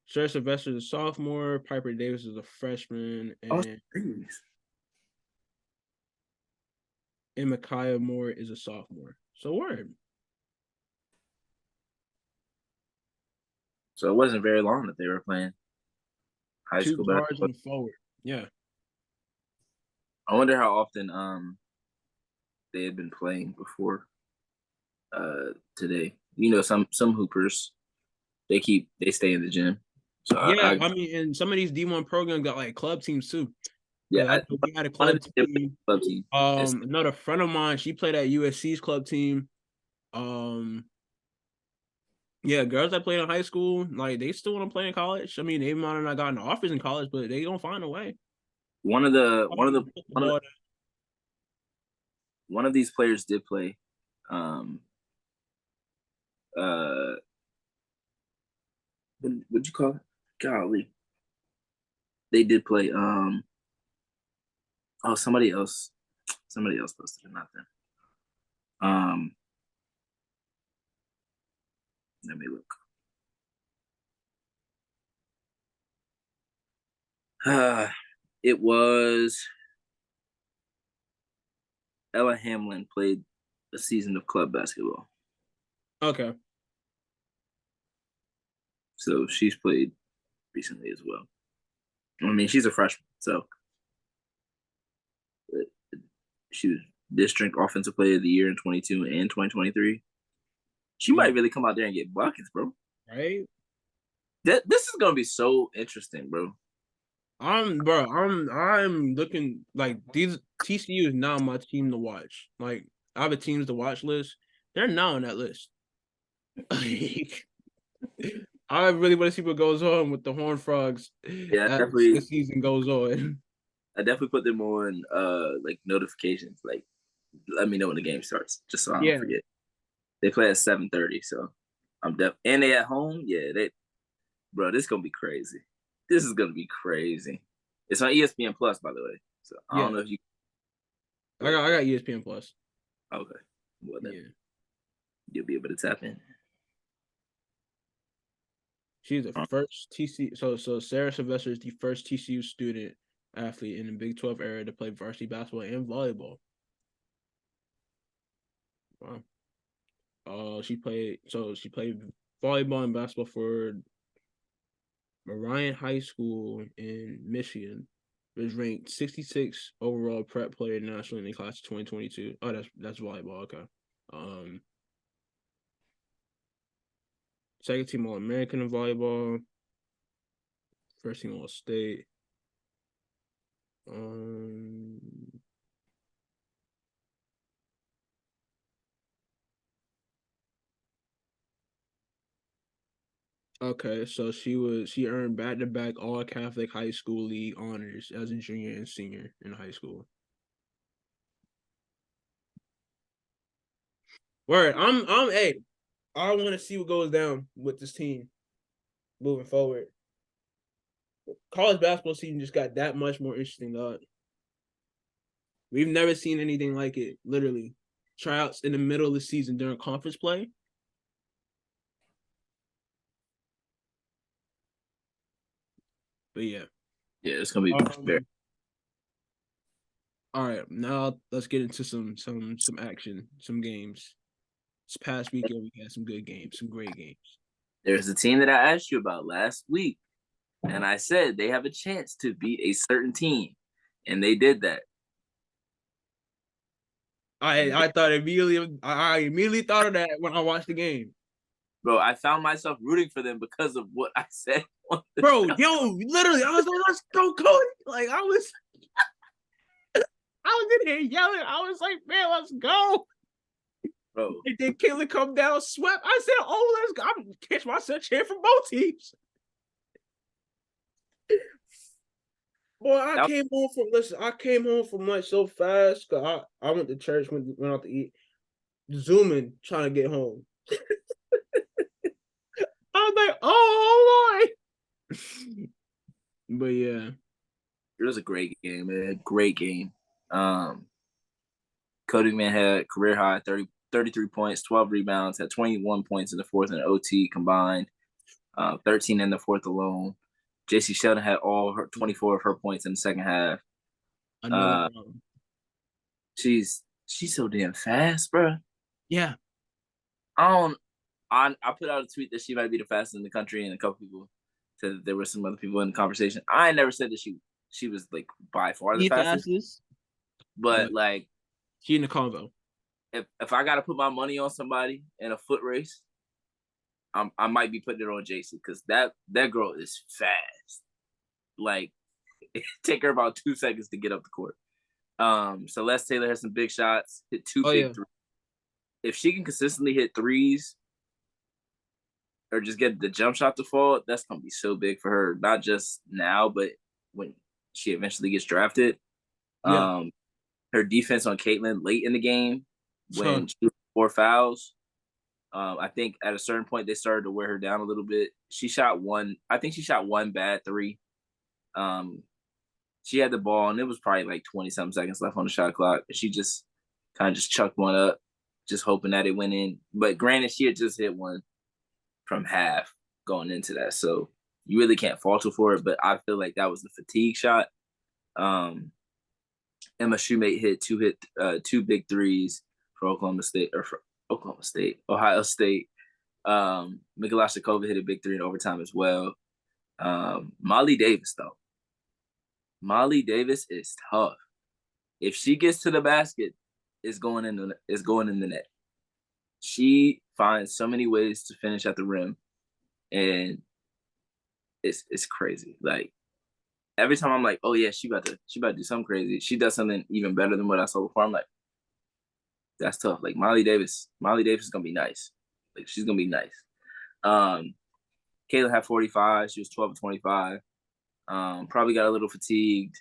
Sarah Sylvester is a sophomore. Piper Davis is a freshman, and Micaiah Moore is a sophomore. So word. So it wasn't very long that they were playing high 2 school guards basketball. and forward. Yeah. I wonder how often they had been playing before today. You know, some hoopers they stay in the gym. So Yeah, I mean, and some of these D1 programs got like club teams too. yeah, We had a one of club the team. club team. Another friend of mine, she played at USC's club team. Yeah, girls that played in high school, like they still want to play in college. I mean, they might have not gotten offers in college, but they gonna find a way. One of these players did play. Uh, what'd you call it? Golly, they did play. Oh, somebody else posted it, not them. Let me look. It was Ella Hamlin played a season of club basketball. Okay. So she's played recently as well. I mean, she's a freshman, so she was district offensive player of the year in 22 and 2023. She might really come out there and get buckets, bro. Right? This is gonna be so interesting, bro. I'm looking like these TCU is now my team to watch. Like I have a teams to watch list. They're now on that list. Like I really want to see what goes on with the Horned Frogs Yeah, as the season goes on. I definitely put them on like notifications, like let me know when the game starts, just so I don't forget. They play at 7:30, so I'm and they at home. Yeah, bro, this is gonna be crazy. This is gonna be crazy. It's on ESPN Plus, by the way. So I don't know if you. I got ESPN Plus. Okay, well then you'll be able to tap in. She's the first TCU. So Sarah Sylvester is the first TCU student athlete in the Big 12 era to play varsity basketball and volleyball. Wow. She played volleyball and basketball for Marion High School in Michigan. Was ranked 66 overall prep player nationally in the class of 2022. Oh, that's volleyball. Okay. Second team All American in volleyball. First team All State. Okay, so she earned back-to-back All Catholic High School League honors as a junior and senior in high school. Word, hey, I want to see what goes down with this team moving forward. College basketball season just got that much more interesting, dog. We've never seen anything like it. Literally, tryouts in the middle of the season during conference play. But yeah, it's gonna be fair. All right, now let's get into some action, some games. This past weekend we had some good games, some great games. There's a team that I asked you about last week, and I said they have a chance to beat a certain team, and they did that. I immediately thought of that when I watched the game. Bro, I found myself rooting for them because of what I said. Bro, literally, I was like, let's go, Cody. Like, I was in here yelling. I was like, man, let's go. Bro. And then Kayla come down, swept. I said, oh, let's go. I'm catch myself cheering for both teams. Boy, I came home from lunch so fast because I went to church, went out to eat, zooming, trying to get home. I was like, oh boy. But yeah. It was a great game, man. Great game. Cody Man had career high 33 points, 12 rebounds, had 21 points in the fourth and OT combined. 13 in the fourth alone. J.C. Sheldon had all her 24 of her points in the second half. Another problem. She's so damn fast, bro. Yeah. I put out a tweet that she might be the fastest in the country, and a couple people said that there were some other people in the conversation. I never said that she was like by far the fastest. But like, she in the convo. If I got to put my money on somebody in a foot race, I might be putting it on JC because that girl is fast. Like, it take her about 2 seconds to get up the court. Celeste Taylor has some big shots, hit two big threes. If she can consistently hit threes or just get the jump shot to fall, that's going to be so big for her, not just now, but when she eventually gets drafted. Yeah. Her defense on Caitlin late in the game when she had 4 fouls. I think at a certain point they started to wear her down a little bit. She shot one bad three. She had the ball and it was probably like 20-something seconds left on the shot clock. She just kind of just chucked one up, just hoping that it went in. But granted, she had just hit one from half going into that. So you really can't fault her for it. But I feel like that was the fatigue shot. Emma Shoemate hit two big threes for Ohio State. Mikulášová hit a big three in overtime as well. Molly Davis, though. Molly Davis is tough. If she gets to the basket, it's going in the net. She finds so many ways to finish at the rim, and it's crazy. Like, every time I'm like, oh yeah, she about to do something crazy. She does something even better than what I saw before. I'm like, that's tough. Like, Molly Davis is gonna be nice. Like, she's gonna be nice. Kayla had 45. She was 12 of 25. Probably got a little fatigued.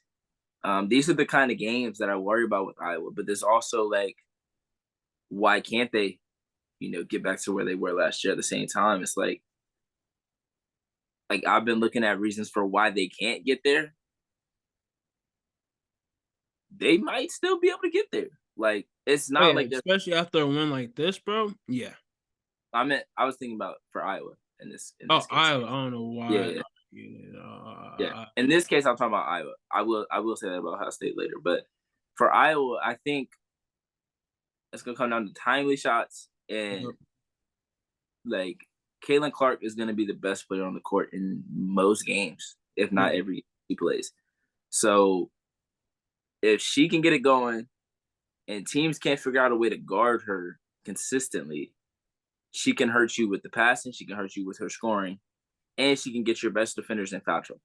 These are the kind of games that I worry about with Iowa. But there's also like, why can't they, get back to where they were last year at the same time? It's like I've been looking at reasons for why they can't get there. They might still be able to get there. Like, it's not like especially after a win like this, bro. Yeah. I was thinking about for Iowa in this case. Iowa. I don't know why. Yeah. In this case, I'm talking about Iowa. I will say that about Ohio State later. But for Iowa, I think it's gonna come down to timely shots and like Caitlin Clark is gonna be the best player on the court in most games, if not every game he plays. So if she can get it going and teams can't figure out a way to guard her consistently, she can hurt you with the passing, she can hurt you with her scoring, and she can get your best defenders in foul trouble.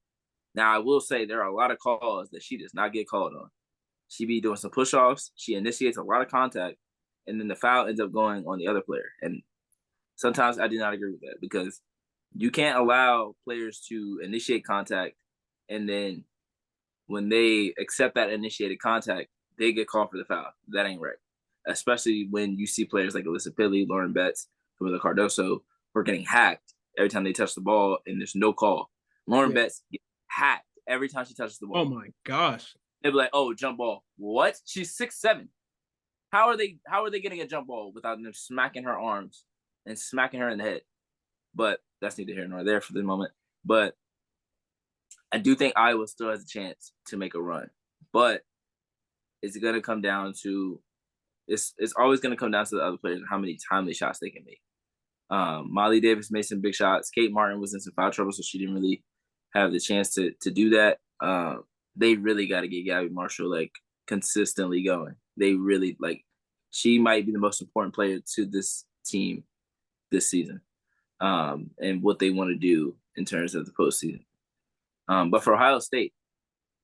Now, I will say there are a lot of calls that she does not get called on. She be doing some push-offs, she initiates a lot of contact, and then the foul ends up going on the other player. And sometimes I do not agree with that because you can't allow players to initiate contact and then when they accept that initiated contact, they get called for the foul. That ain't right. Especially when you see players like Alyssa Pilley, Lauren Betts, Camila Cardoso, who are getting hacked every time they touch the ball and there's no call. Lauren Betts gets hacked every time she touches the ball. Oh my gosh. They'd be like, oh, jump ball. What? She's 6'7". How are they getting a jump ball without them smacking her arms and smacking her in the head? But that's neither here nor there for the moment. But I do think Iowa still has a chance to make a run. But it's going to come down to it's always going to come down to the other players and how many timely shots they can make. Molly Davis made some big shots. Kate Martin was in some foul trouble, so she didn't really have the chance to do that. They really got to get Gabby Marshall like consistently going. They really she might be the most important player to this team this season, and what they want to do in terms of the postseason. But for Ohio State,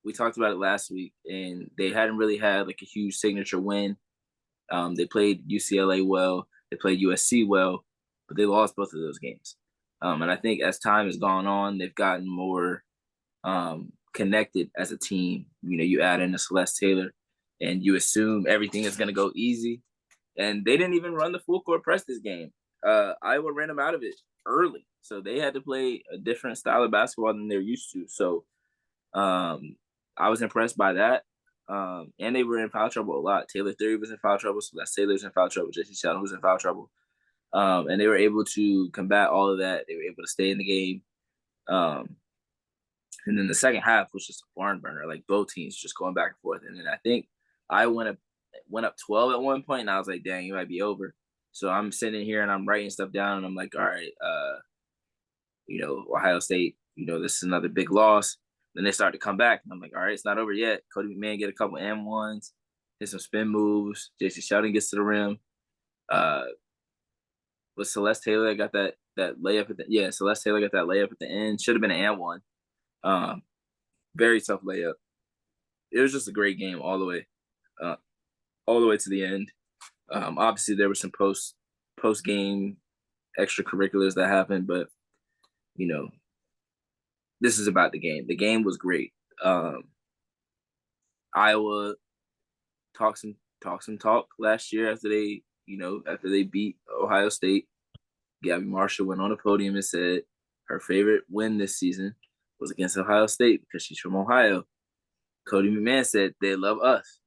we talked about it last week, and they hadn't really had like a huge signature win. They played UCLA well, they played USC well, but they lost both of those games. And I think as time has gone on, they've gotten more connected as a team. You add in a Celeste Taylor, and you assume everything is going to go easy. And they didn't even run the full court press this game. Iowa ran them out of it early, so they had to play a different style of basketball than they're used to. So I was impressed by that. And they were in foul trouble a lot. Taylor Thury was in foul trouble, so that's Taylor's in foul trouble. J.C. Sheldon was in foul trouble. And they were able to combat all of that. They were able to stay in the game. And then the second half was just a barn burner, like both teams just going back and forth. And then I think I went up 12 at one point, and I was like, dang, it might be over. So I'm sitting here and I'm writing stuff down, and I'm like, all right, Ohio State, this is another big loss. Then they start to come back, and I'm like, all right, it's not over yet. Cody McMahon get a couple M1s, hit some spin moves. J.C. Sheldon gets to the rim. Was Celeste Taylor got that layup at the Celeste Taylor got that layup at the end. Should have been an and one. Very tough layup. It was just a great game all the way to the end. Obviously, there were some post game extracurriculars that happened, but this is about the game. The game was great. Iowa talked some talk last year after they beat Ohio State. Gabby Marshall went on the podium and said her favorite win this season was against Ohio State because she's from Ohio. Cody McMahon said they love us.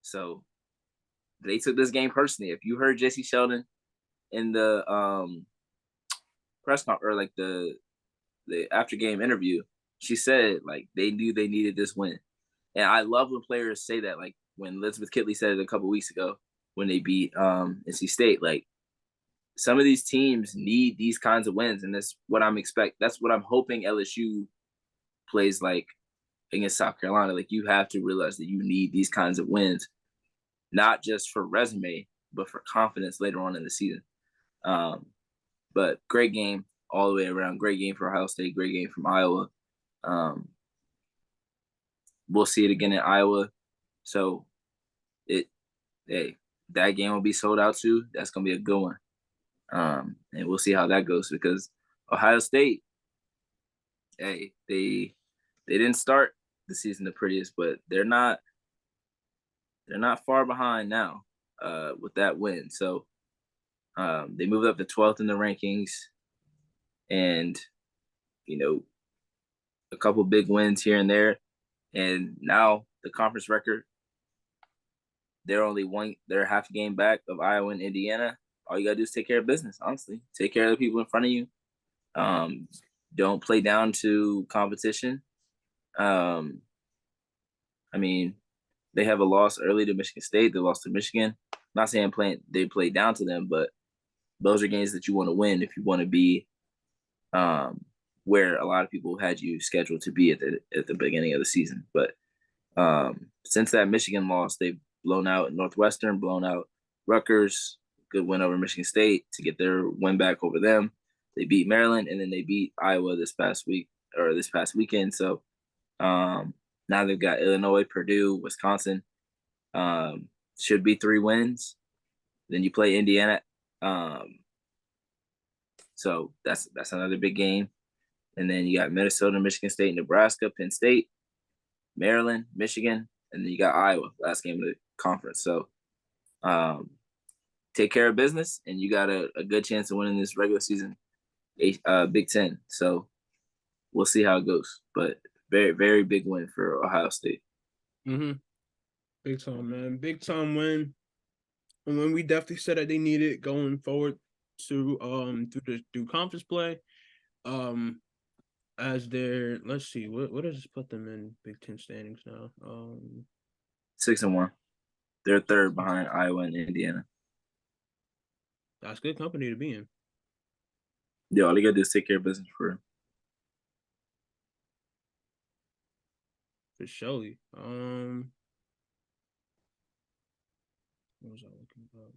So they took this game personally. If you heard J.C. Sheldon in the press conference or like the after game interview, she said like they knew they needed this win. And I love when players say that, like when Elizabeth Kitley said it a couple weeks ago when they beat NC State. Like some of these teams need these kinds of wins, and that's what That's what I'm hoping LSU plays like against South Carolina. Like you have to realize that you need these kinds of wins, not just for resume, but for confidence later on in the season. But great game all the way around. Great game for Ohio State. Great game from Iowa. We'll see it again in Iowa. So that game will be sold out too. That's gonna be a good one. And we'll see how that goes because Ohio State, they didn't start the season the prettiest, but they're not far behind now with that win. So they moved up to 12th in the rankings, and a couple big wins here and there, and now the conference record. They're half a game back of Iowa and Indiana. All you gotta do is take care of business. Honestly, take care of the people in front of you. Don't play down to competition. I mean, they have a loss early to Michigan State. They lost to Michigan. I'm not saying they played down to them, but those are games that you want to win if you want to be where a lot of people had you scheduled to be at the beginning of the season. But since that Michigan loss, they've blown out Northwestern, blown out Rutgers, good win over Michigan State to get their win back over them. They beat Maryland, and then they beat Iowa this past weekend. So now they've got Illinois, Purdue, Wisconsin. Should be 3 wins. Then you play Indiana. So that's another big game. And then you got Minnesota, Michigan State, Nebraska, Penn State, Maryland, Michigan, and then you got Iowa, last game of the conference. So take care of business, and you got a good chance of winning this regular season Big Ten. So we'll see how it goes. But very, very big win for Ohio State. Big time, man. Big time win. And when we definitely said that they need it going forward to through conference play. As their let's see, what does this put them in Big Ten standings now? 6-1. They're third behind Iowa and Indiana. That's good company to be in. Yeah, all they gotta do is take care of business for sure. What was I looking about?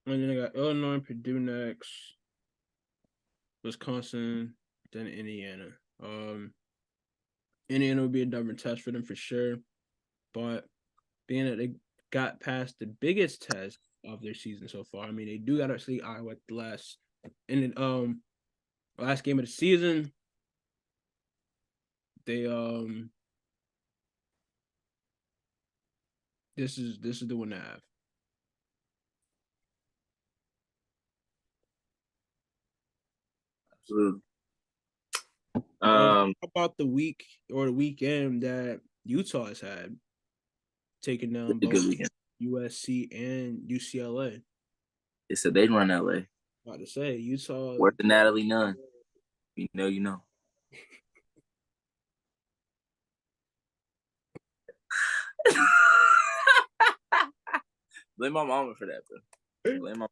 And then I got Illinois, Purdue next, Wisconsin, then Indiana. Indiana will be a different test for them for sure, but being that they got past the biggest test of their season so far, I mean they do got to see Iowa at the last game of the season. They this is the one to have. Absolutely. How about the week or the weekend that Utah has had, taking down both USC and UCLA? They said they'd run LA. About to say Utah. Worth the Natalie Nunn. You know. Blame my mama for that, bro. Blame my.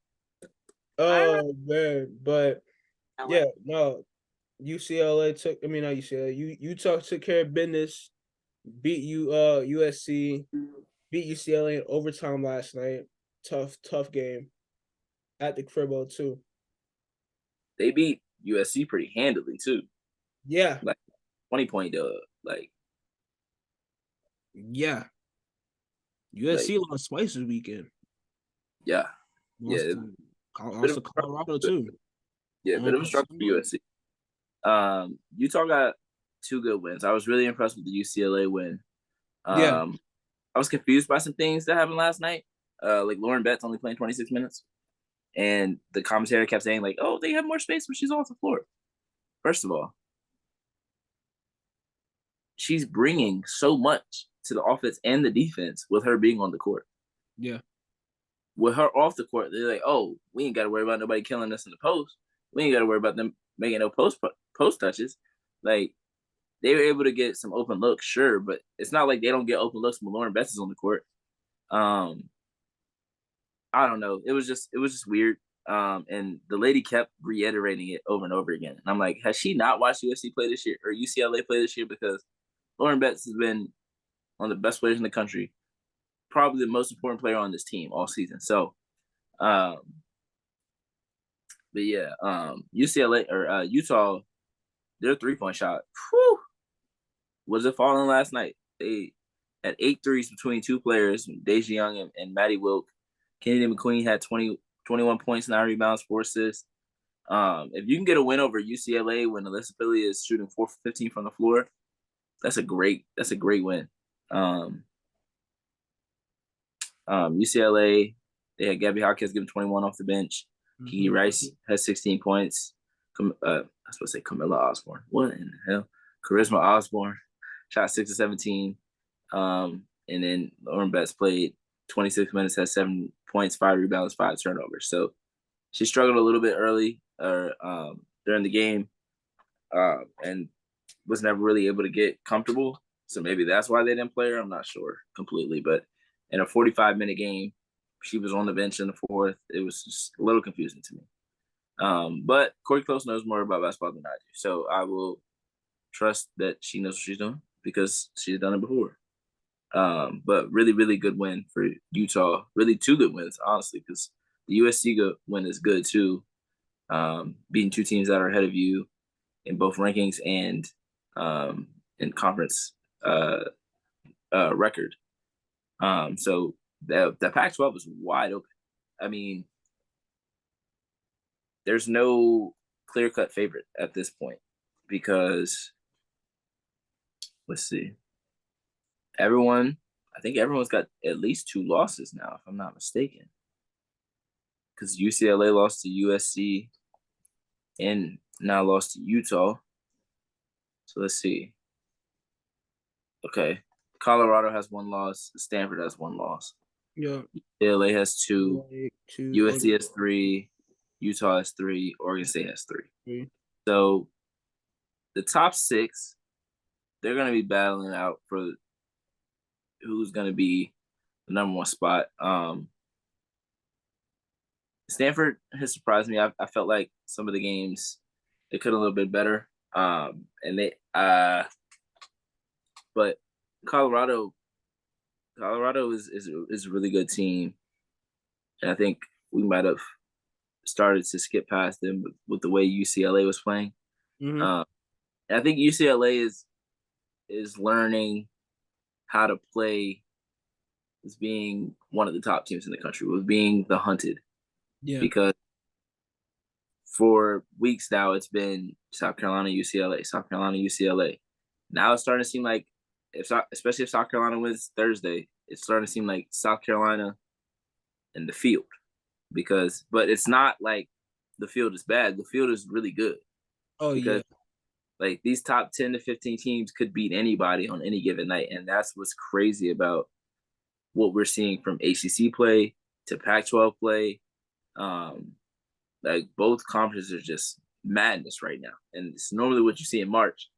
Oh man, but yeah, no. UCLA took. I mean, not UCLA. Utah took care of business. Beat USC. Beat UCLA in overtime last night. Tough game. At the Cribbo too. They beat USC pretty handily too. Yeah. Like 20-point dub. Like. Yeah. USC lost twice this weekend. Yeah. Also Colorado too. Yeah, bit of a struggle for USC. Utah got 2 good wins. I was really impressed with the UCLA win. I was confused by some things that happened last night. Like Lauren Betts only playing 26 minutes. And the commentator kept saying, like, oh, they have more space when she's off the floor. First of all, she's bringing so much to the offense and the defense with her being on the court. Yeah. With her off the court, they're like, oh, we ain't got to worry about nobody killing us in the post. We ain't got to worry about them making no post touches. Like, they were able to get some open looks, sure, but it's not like they don't get open looks when Lauren Betts is on the court. I don't know. It was just weird. And the lady kept reiterating it over and over again. And I'm like, has she not watched USC play this year or UCLA play this year? Because Lauren Betts has been one of the best players in the country, probably the most important player on this team all season. So, but yeah, UCLA or Utah, their 3-point shot, was it falling last night? They had 8 threes between 2 players, Deja Young and Maddie Wilk. Kennedy McQueen had 21 points, 9 rebounds, 4 assists. If you can get a win over UCLA when Alyssa Philly is shooting 4 for 15 from the floor, that's a great win. UCLA, they had Gabby Hawkins giving 21 off the bench. Kiki Rice has 16 points. I was supposed to say Camilla Osborne. What in the hell? Charisma Osborne shot 6 of 17. And then Lauren Betts played 26 minutes, had 7 points, 5 rebounds, 5 turnovers. So she struggled a little bit early during the game and was never really able to get comfortable. So maybe that's why they didn't play her. I'm not sure completely. But in a 45-minute game, she was on the bench in the 4th. It was just a little confusing to me. But Corey Close knows more about basketball than I do. So I will trust that she knows what she's doing because she's done it before. But really, really good win for Utah. Really 2 good wins, honestly, because the USC win is good too. Beating 2 teams that are ahead of you in both rankings and in conference record. So the Pac-12 was wide open. I mean, there's no clear-cut favorite at this point because let's see. I think everyone's got at least 2 losses now, if I'm not mistaken. Because UCLA lost to USC and now lost to Utah. So let's see. Okay. Colorado has 1 loss. Stanford has 1 loss. Yeah. UCLA has 2. USC has 3. Utah has 3. Oregon State has 3. So the top 6, they're going to be battling out for who's going to be the number 1 spot. Stanford has surprised me. I felt like some of the games they could have a little bit better. But Colorado is a really good team, and I think we might have started to skip past them with the way UCLA was playing. And I think UCLA is learning how to play as being one of the top teams in the country, with being the hunted. Yeah. Because for weeks now, it's been South Carolina, UCLA, South Carolina, UCLA. Now it's starting to seem like, especially if South Carolina wins Thursday, it's starting to seem like South Carolina in the field. But it's not like the field is bad. The field is really good. Oh, because yeah. like these top 10 to 15 teams could beat anybody on any given night. And that's what's crazy about what we're seeing from ACC play to Pac-12 play. Like both conferences are just madness right now. And it's normally what you see in March,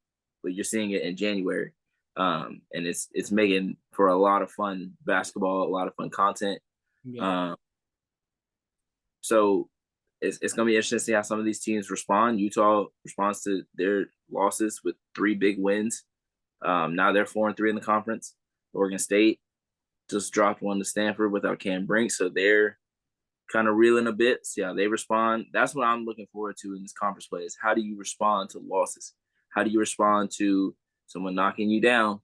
but you're seeing it in January. And it's making for a lot of fun basketball, a lot of fun content. Yeah. So it's going to be interesting to see how some of these teams respond. Utah responds to their losses with 3 big wins. Now they're 4-3 in the conference. Oregon State just dropped one to Stanford without Cam Brink, so they're kind of reeling a bit. See how they respond. That's what I'm looking forward to in this conference play is how do you respond to losses? How do you respond to someone knocking you down?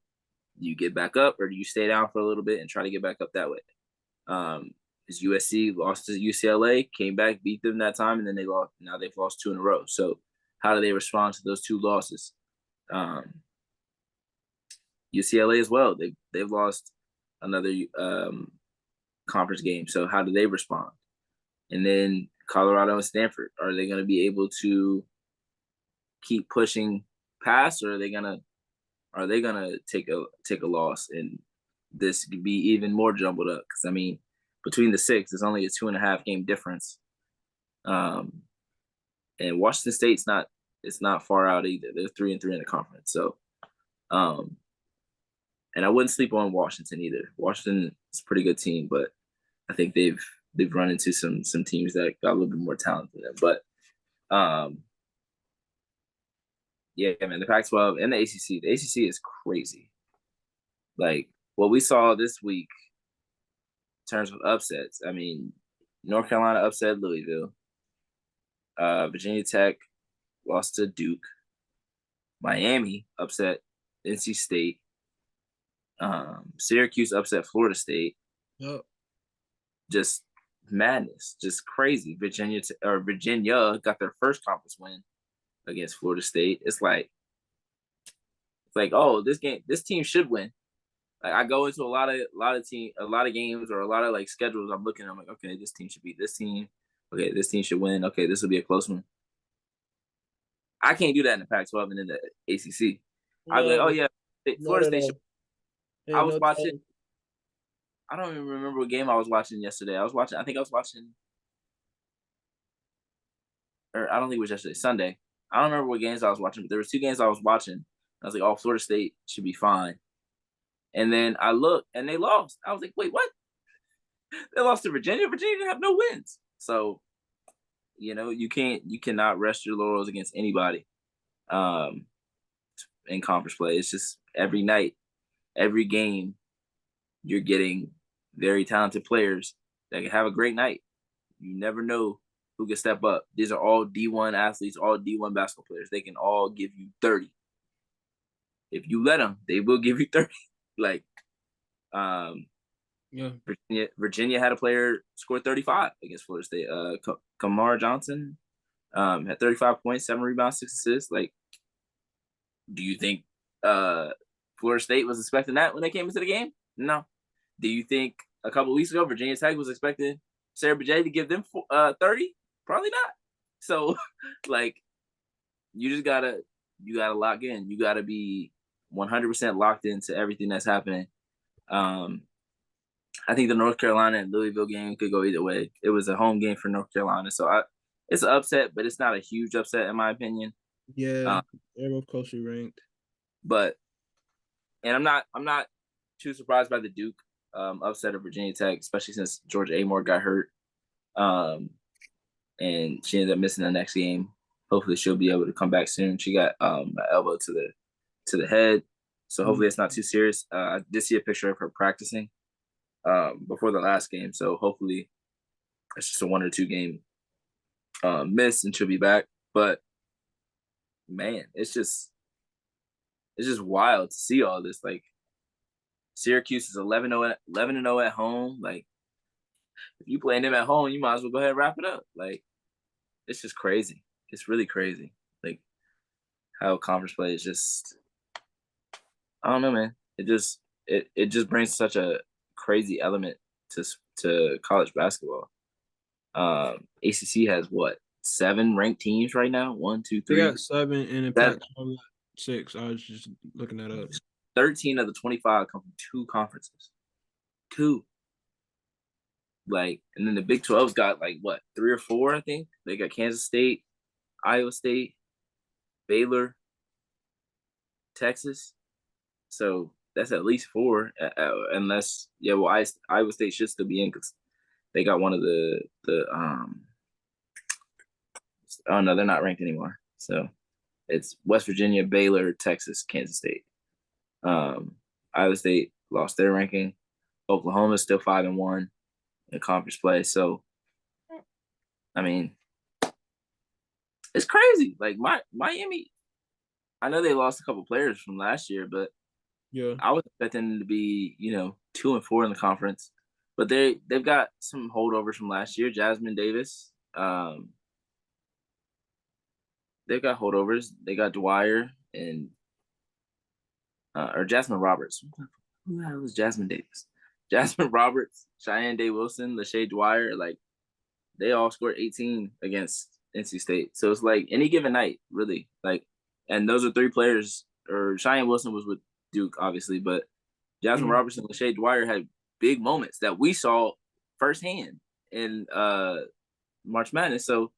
Do you get back up or do you stay down for a little bit and try to get back up that way? Is USC lost to UCLA, came back, beat them that time, and then they lost. Now they've lost 2 in a row. So how do they respond to those 2 losses? UCLA as well. They've lost another conference game. So how do they respond? And then Colorado and Stanford, are they going to be able to keep pushing past, or are they gonna take a loss and this could be even more jumbled up? Because I mean, between the 6, there's only a 2.5 game difference. And Washington State's not far out either. They're 3-3 in the conference. So, and I wouldn't sleep on Washington either. Washington is a pretty good team, but I think they've run into some teams that got a little bit more talent than them. But yeah, man, the Pac-12 and the ACC. The ACC is crazy. Like what we saw this week in terms of upsets. I mean, North Carolina upset Louisville. Virginia Tech lost to Duke. Miami upset NC State. Syracuse upset Florida State. Yep. Just madness, just crazy. Virginia got their first conference win against Florida State. It's like, oh, this team should win. Like I go into a lot of games or a lot of like schedules. I'm like, okay, this team should beat this team. Okay, this team should win. Okay, this will be a close one. I can't do that in the Pac-12 and in the ACC. I'd be like, oh yeah, Florida State should. I was watching. I don't even remember what game I was watching yesterday. I think I was watching, or I don't think it was yesterday, Sunday. I don't remember what games I was watching, but there was 2 games I was watching. I was like, oh, Florida State should be fine. And then I looked and they lost. I was like, wait, what? They lost to Virginia. Virginia didn't have no wins. So, you cannot rest your laurels against anybody in conference play. It's just every night, every game, you're getting very talented players that can have a great night. You never know who can step up. These are all D1 athletes, all D1 basketball players. They can all give you 30. If you let them, they will give you 30. Like, yeah. Virginia had a player score 35 against Florida State. Kamar Johnson had 35 points, 7 rebounds, 6 assists. Like, do you think Florida State was expecting that when they came into the game? No. Do you think a couple of weeks ago Virginia Tech was expecting Sarah Bajay to give them 30? Probably not. So, like, you just gotta lock in. You gotta be 100% locked into everything that's happening. I think the North Carolina and Louisville game could go either way. It was a home game for North Carolina, so it's an upset, but it's not a huge upset in my opinion. Yeah, they're both closely ranked. But I'm not too surprised by the Duke upset of Virginia Tech, especially since Georgia Amore got hurt, and she ended up missing the next game. Hopefully, she'll be able to come back soon. She got an elbow to the head, so hopefully it's not too serious. I did see a picture of her practicing before the last game, so hopefully it's just a 1 or 2 game miss and she'll be back. But man, it's just wild to see all this. Like, Syracuse is 11-0 at home. Like, if you playing them at home, you might as well go ahead and wrap it up. Like, it's just crazy. It's really crazy. Like, how conference play is just, I don't know, man. It just brings such a crazy element to college basketball. ACC has what? 7 ranked teams right now. 1, 2, They 3. got 7 and in fact 6. I was just looking that up. 13 of the 25 come from 2 conferences. 2. Like, and then the Big 12's got like what, 3 or 4, I think. They got Kansas State, Iowa State, Baylor, Texas. So that's at least 4, unless Iowa State should still be in because they got one of the. Oh no, they're not ranked anymore. So it's West Virginia, Baylor, Texas, Kansas State. Iowa State lost their ranking. Oklahoma is still 5-1 in conference play. So, I mean, it's crazy. Like Miami, I know they lost a couple players from last year, but yeah, I was expecting them to be 2-4 in the conference. But they've got some holdovers from last year. Jasmine Davis. They've got holdovers. They got Dwyer and or Jasmine Roberts. Who the hell is Jasmine Davis? Jasmine Roberts, Cheyenne Day Wilson, Lachey Dwyer, like they all scored 18 against NC State. So it's like any given night, really. Like, and those are 3 players. Or Cheyenne Wilson was with Duke, obviously, but Jasmine Roberts and Lachey Dwyer had big moments that we saw firsthand in March Madness. So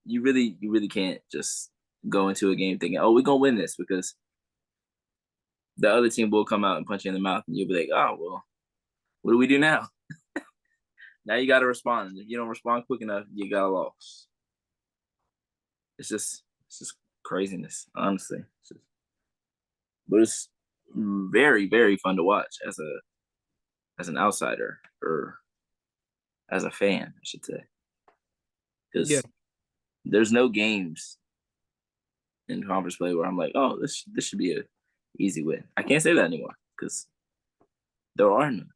you really can't just go into a game thinking, oh, we're gonna win this, because the other team will come out and punch you in the mouth, and you'll be like, oh, well, what do we do now? Now you got to respond. If you don't respond quick enough, you got a loss. It's just craziness, honestly. But it's very, very fun to watch as an outsider, or as a fan, I should say. Because there's no games in conference play where I'm like, oh, this should be a easy win. I can't say that anymore because there are none.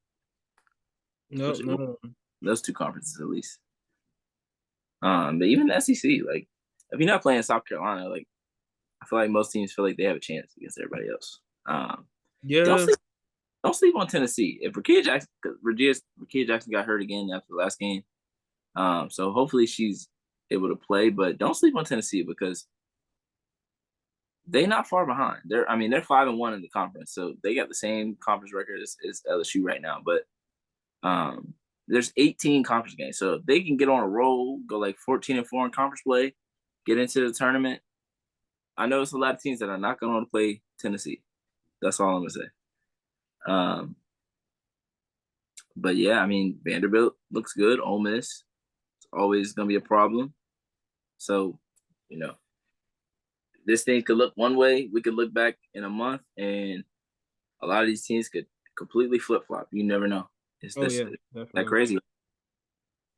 Nope, no. Those 2 conferences at least. But even the SEC, like if you're not playing South Carolina, like I feel like most teams feel like they have a chance against everybody else. Don't sleep on Tennessee. If Rakia Jackson got hurt again after the last game, so hopefully she's able to play. But don't sleep on Tennessee because they're not far behind. They're 5-1 in the conference, so they got the same conference record as LSU right now. But there's 18 conference games, so if they can get on a roll, go like 14-4 in conference play, get into the tournament. I know it's a lot of teams that are not going to play Tennessee. That's all I'm gonna say. But yeah, Vanderbilt looks good. Ole Miss, it's always gonna be a problem. So, this thing could look one way. We could look back in a month, and a lot of these teams could completely flip flop. You never know. It's that crazy.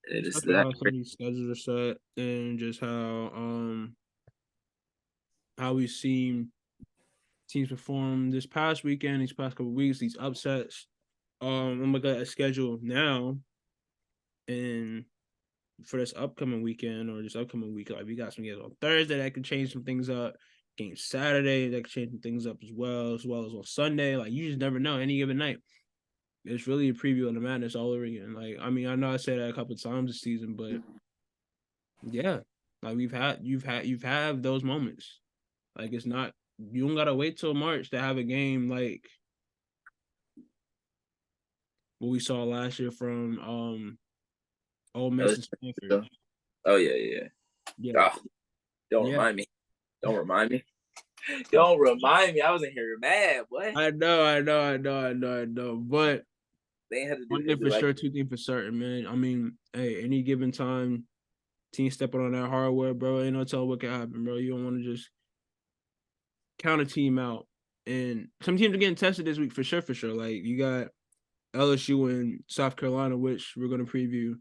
It is that how some of these schedules are set, and just how we've seen teams perform this past weekend, these past couple of weeks, these upsets. I'm looking at a schedule now, and for this upcoming weekend or this upcoming week, like we got some games on Thursday that could change some things up. Games Saturday that could change some things up as well as on Sunday. Like you just never know any given night. It's really a preview of the madness all over again. Like I know I said that a couple of times this season, but yeah, like you've had those moments. Like it's not, you don't gotta wait till March to have a game like what we saw last year from Ole Miss and Stanford. Oh yeah. Oh, don't remind me. Don't remind me. Don't remind me. I was in here mad, boy. I know. But they had to do one thing for sure, 2 things for certain, man. Hey, any given time, team stepping on that hardware, bro, ain't no telling what can happen, bro. You don't want to just count a team out. And some teams are getting tested this week for sure. Like you got LSU and South Carolina, which we're gonna preview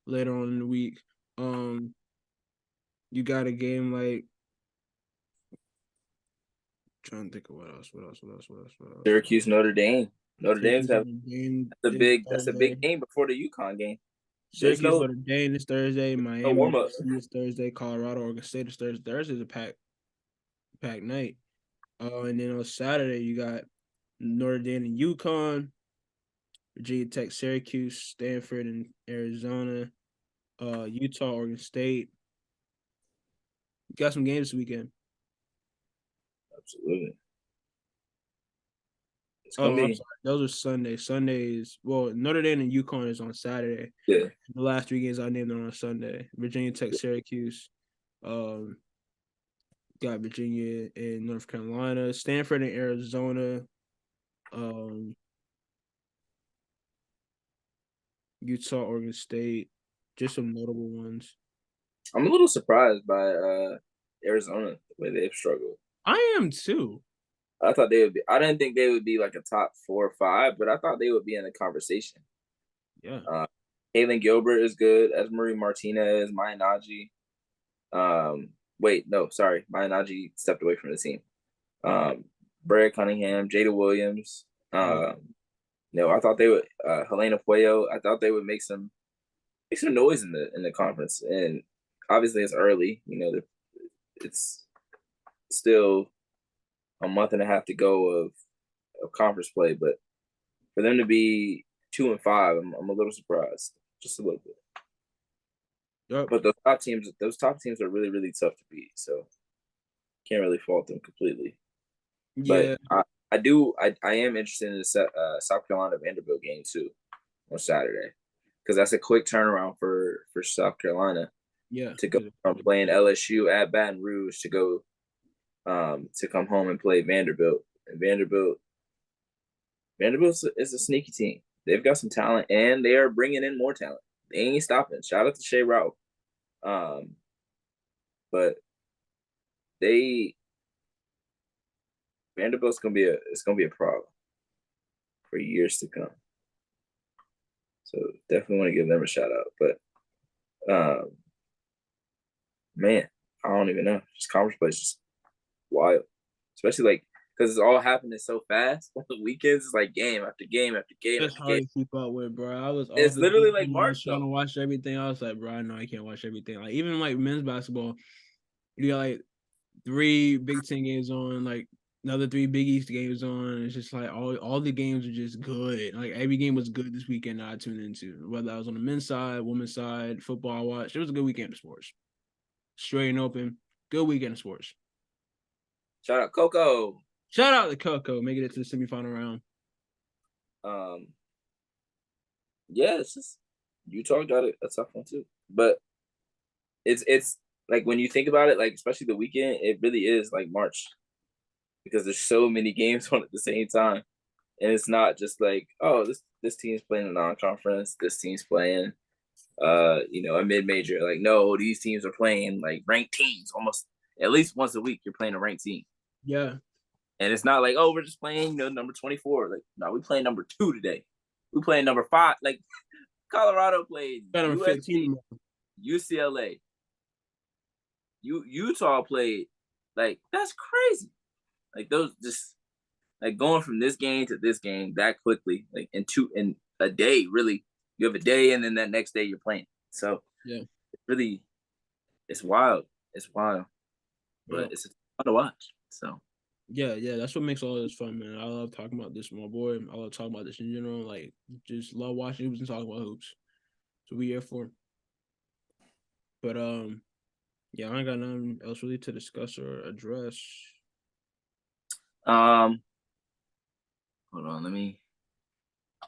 later on in the week. You got a game like, trying to think of what else. Syracuse, Notre Dame. Notre Dame's that's a big game before the UConn game. Syracuse, Notre Dame is Thursday. Miami warm up is Thursday. Colorado, Oregon State is Thursday. Thursday's a packed night. And then on Saturday you got Notre Dame and UConn, Virginia Tech, Syracuse, Stanford, and Arizona. Utah, Oregon State. Got some games this weekend. Absolutely. I'm sorry. Those are Sundays. Sundays. Well, Notre Dame and UConn is on Saturday. Yeah. The last 3 games I named are on Sunday. Virginia Tech, Syracuse. Got Virginia and North Carolina. Stanford and Arizona. Utah, Oregon State. Just some notable ones. I'm a little surprised by Arizona, the way they've struggled. I am too. I thought they would be. I didn't think they would be like a top 4 or 5, but I thought they would be in the conversation. Yeah. Kaylin Gilbert is good. Esmery Martinez, Maya Naji. Wait, no, sorry. Maya Naji stepped away from the team. Brea Cunningham, Jada Williams. No, I thought they would. Helena Puello. I thought they would make some noise in the conference, and obviously it's early. You know, it's still a month and a half to go of conference play, but for them to be 2-5, I'm a little surprised, just a little bit. Yep. But those top teams are really, really tough to beat, so can't really fault them completely. Yeah, but I am interested in the South Carolina Vanderbilt game too on Saturday, because that's a quick turnaround for South Carolina. Yeah, to go from playing LSU at Baton Rouge to go to come home and play Vanderbilt. And Vanderbilt is a sneaky team. They've got some talent, and they are bringing in more talent. They ain't stopping. Shout out to Shea Rao. But Vanderbilt's gonna be a problem for years to come. So definitely want to give them a shout out. But man, I don't even know. Just conference play is just wild, especially like because it's all happening so fast on the weekends. It's like game after game after game. It's hard to keep up with, bro. It's literally like March. Trying to watch everything. I was like, bro, I know I can't watch everything. Like even like men's basketball, you got like 3 Big Ten games on, like another 3 Big East games on. It's just like all the games are just good. Like every game was good this weekend that I tuned into. Whether I was on the men's side, women's side, football I watched. It was a good weekend of sports. Straight and open. Good weekend of sports. Shout out Coco. Shout out to Coco, making it to the semifinal round. Yeah, it's just Utah got a tough one too. But it's like when you think about it, like especially the weekend, it really is like March. Because there's so many games on at the same time. And it's not just like, oh, this team's playing a non-conference, this team's playing a mid-major. Like, no, these teams are playing like ranked teams almost at least once a week. You're playing a ranked team. Yeah. And it's not like, oh, we're just playing, number 24. Like, no, we playing number 2 today. We playing number 5. Like, Colorado played number 15. UCLA. Utah played. Like, that's crazy. Like, those just, like, going from this game to this game that quickly, like, in a day, really. You have a day, and then that next day you're playing. So, yeah, it's wild. It's wild. But it's fun to watch. So. Yeah, that's what makes all this fun, man. I love talking about this with my boy. I love talking about this in general. Like, just love watching hoops and talking about hoops. So we here for. But yeah, I ain't got nothing else really to discuss or address. Hold on,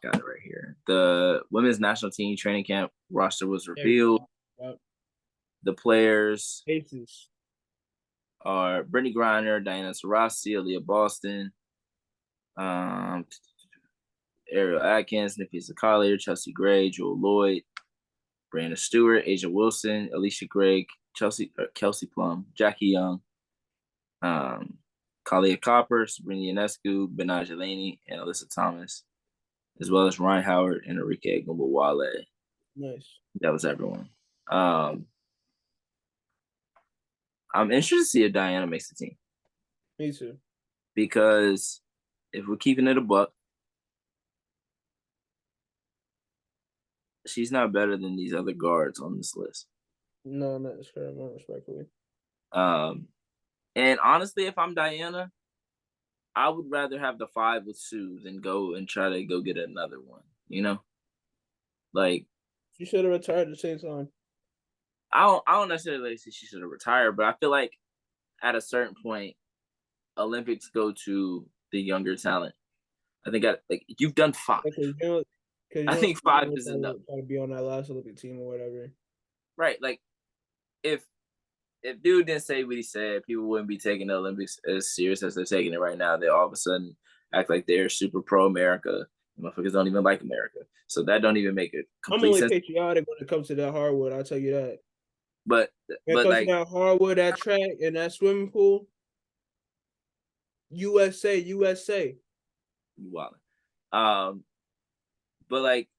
got it right here. The women's national team training camp roster was revealed. Yep. The players. Faces. Are Brittany Griner, Diana Taurasi, Aaliyah Boston, Ariel Atkins, Nafisa Collier, Chelsea Gray, Jewel Lloyd, Brianna Stewart, Asia Wilson, Alicia Gregg, Kelsey Plum, Jackie Young, Kalia Copper, Sabrina Ionescu, Benaja Laney, and Alyssa Thomas, as well as Ryan Howard and Enrique Gumbawale. Nice. That was everyone. I'm interested to see if Diana makes the team. Me too. Because if we're keeping it a buck, she's not better than these other guards on this list. No, not respectfully. And honestly, if I'm Diana, I would rather have the 5 with Sue than go and try to go get another one. Like, she should have retired at the same time. I don't necessarily say she should have retired, but I feel like at a certain point, Olympics go to the younger talent. I think like you've done 5. Because I think 5 is try enough. to be on that last Olympic team or whatever. Right. Like if dude didn't say what he said, people wouldn't be taking the Olympics as serious as they're taking it right now. They all of a sudden act like they're super pro America. Motherfuckers don't even like America. So that don't even make it I'm complete only sense. patriotic when it comes to that hardwood, I'll tell you that. But When it comes like to that hardwood, that track, and that swimming pool, USA, USA. wow. But like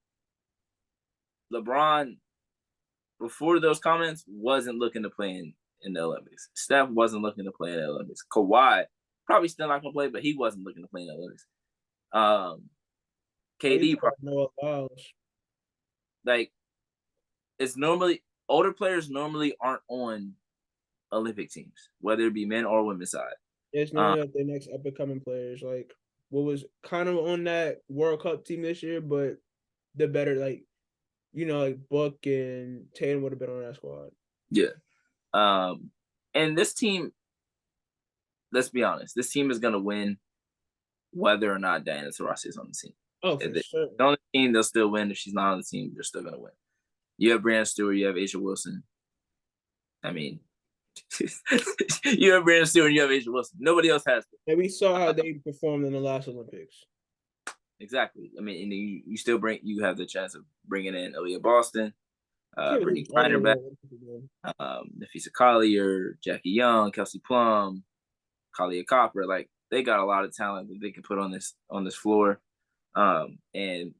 LeBron before those comments wasn't looking to play in the Olympics. Steph wasn't looking to play in the Olympics. Kawhi probably still not gonna play, but he wasn't looking to play in the Olympics. KD probably like it's normally older players normally aren't on Olympic teams, whether it be men or women's side. It's normally like the next up and coming players, like what was kind of on that World Cup team this year, but the better, like like Buck and Tatum would have been on that squad. Yeah. And this team, let's be honest, this team is gonna win whether or not Diana Taurasi is on the team. Oh, for sure. On the team, they'll still win. If she's not on the team, they're still gonna win. You have Brianna Stewart, you have Asia Wilson. I mean, you have Brianna Stewart, you have Asia Wilson. Nobody else has to. And we saw how they performed in the last Olympics. Exactly. I mean, and you still have the chance of bringing in Aaliyah Boston, Brittany Griner back, Nafisa Collier, Jackie Young, Kelsey Plum, Kalia Copper. Like they got a lot of talent that they can put on this floor. And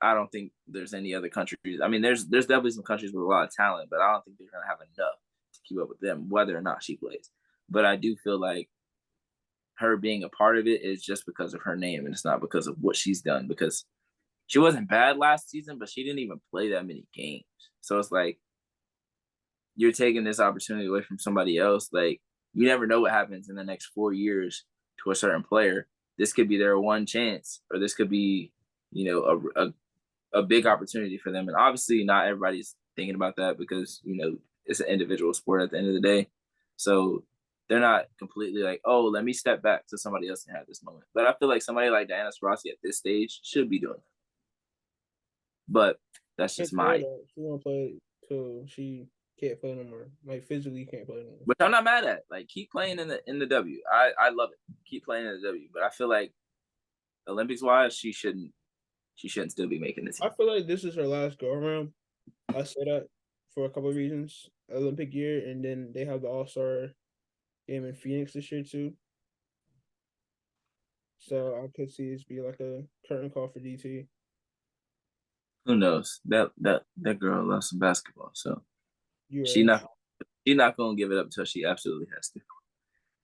I don't think there's any other countries. I mean, there's definitely some countries with a lot of talent, but I don't think they're gonna have enough to keep up with them, whether or not she plays. But I do feel like her being a part of it is just because of her name, and it's not because of what she's done. Because she wasn't bad last season, but she didn't even play that many games. So it's like you're taking this opportunity away from somebody else. Like you never know what happens in the next 4 years to a certain player. This could be their one chance, or this could be, a big opportunity for them. And obviously not everybody's thinking about that because, it's an individual sport at the end of the day. So they're not completely like, oh, let me step back so somebody else can have this moment. But I feel like somebody like Diana Taurasi at this stage should be doing it. But that's just my. She won't play till she can't play no more. Like physically can't play no more. Which I'm not mad at. Like keep playing in the W. I love it. Keep playing in the W. But I feel like Olympics wise, she shouldn't still be making this. I feel like this is her last go around. I say that for a couple of reasons. Olympic year, and then they have the All-Star game in Phoenix this year too. So I could see this be like a curtain call for DT. Who knows? That girl loves some basketball, so she's not gonna give it up until she absolutely has to.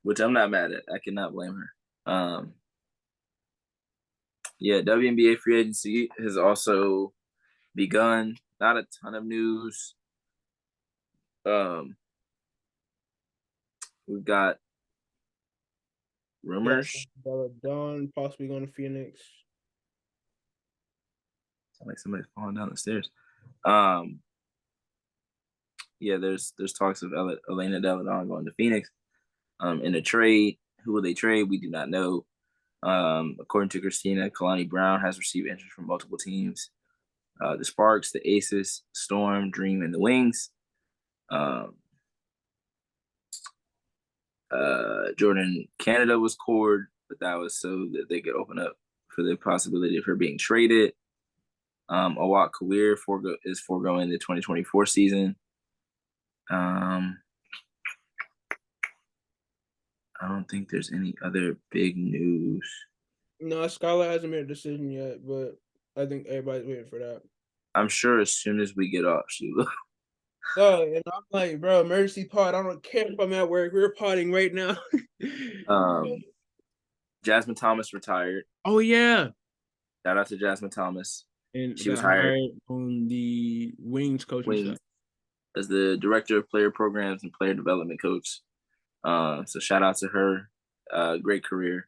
Which I'm not mad at. I cannot blame her. Yeah, WNBA free agency has also begun. Not a ton of news. We've got rumors. Bella Dawn possibly going to Phoenix. Sounds like somebody's falling down the stairs. Yeah, there's talks of Elena Delle Donne going to Phoenix. In a trade. Who will they trade? We do not know. According to Christina, Kalani Brown has received interest from multiple teams. The Sparks, the Aces, Storm, Dream, and the Wings. Jordan Canada was cored, but that was so that they could open up for the possibility of her being traded. Awak Kawir is foregoing the 2024 season. I don't think there's any other big news. No, Skylar hasn't made a decision yet, but I think everybody's waiting for that. I'm sure as soon as we get off, she will. Oh, and I'm like, bro, emergency pod. I don't care if I'm at work. We're potting right now. Jasmine Thomas retired. Oh yeah. Shout out to Jasmine Thomas. And she was hired on the Wings coaching staff as the director of player programs and player development coach. So shout out to her. Great career.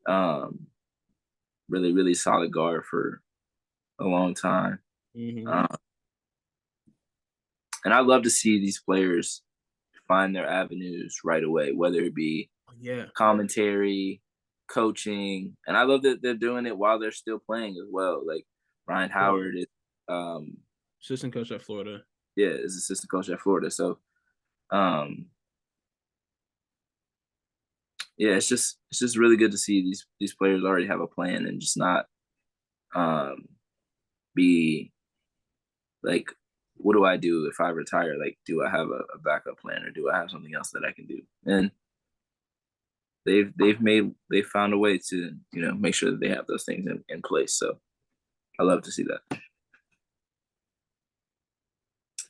Really, really solid guard for a long time. Mm-hmm. And I love to see these players find their avenues right away, whether it be commentary, coaching, and I love that they're doing it while they're still playing as well. Like Ryan Howard is assistant coach at Florida. Yeah, is assistant coach at Florida. So yeah, it's just really good to see these players already have a plan and just not be like, what do I do if I retire? Like, do I have a backup plan or do I have something else that I can do? And they've found a way to, make sure that they have those things in place. So I love to see that.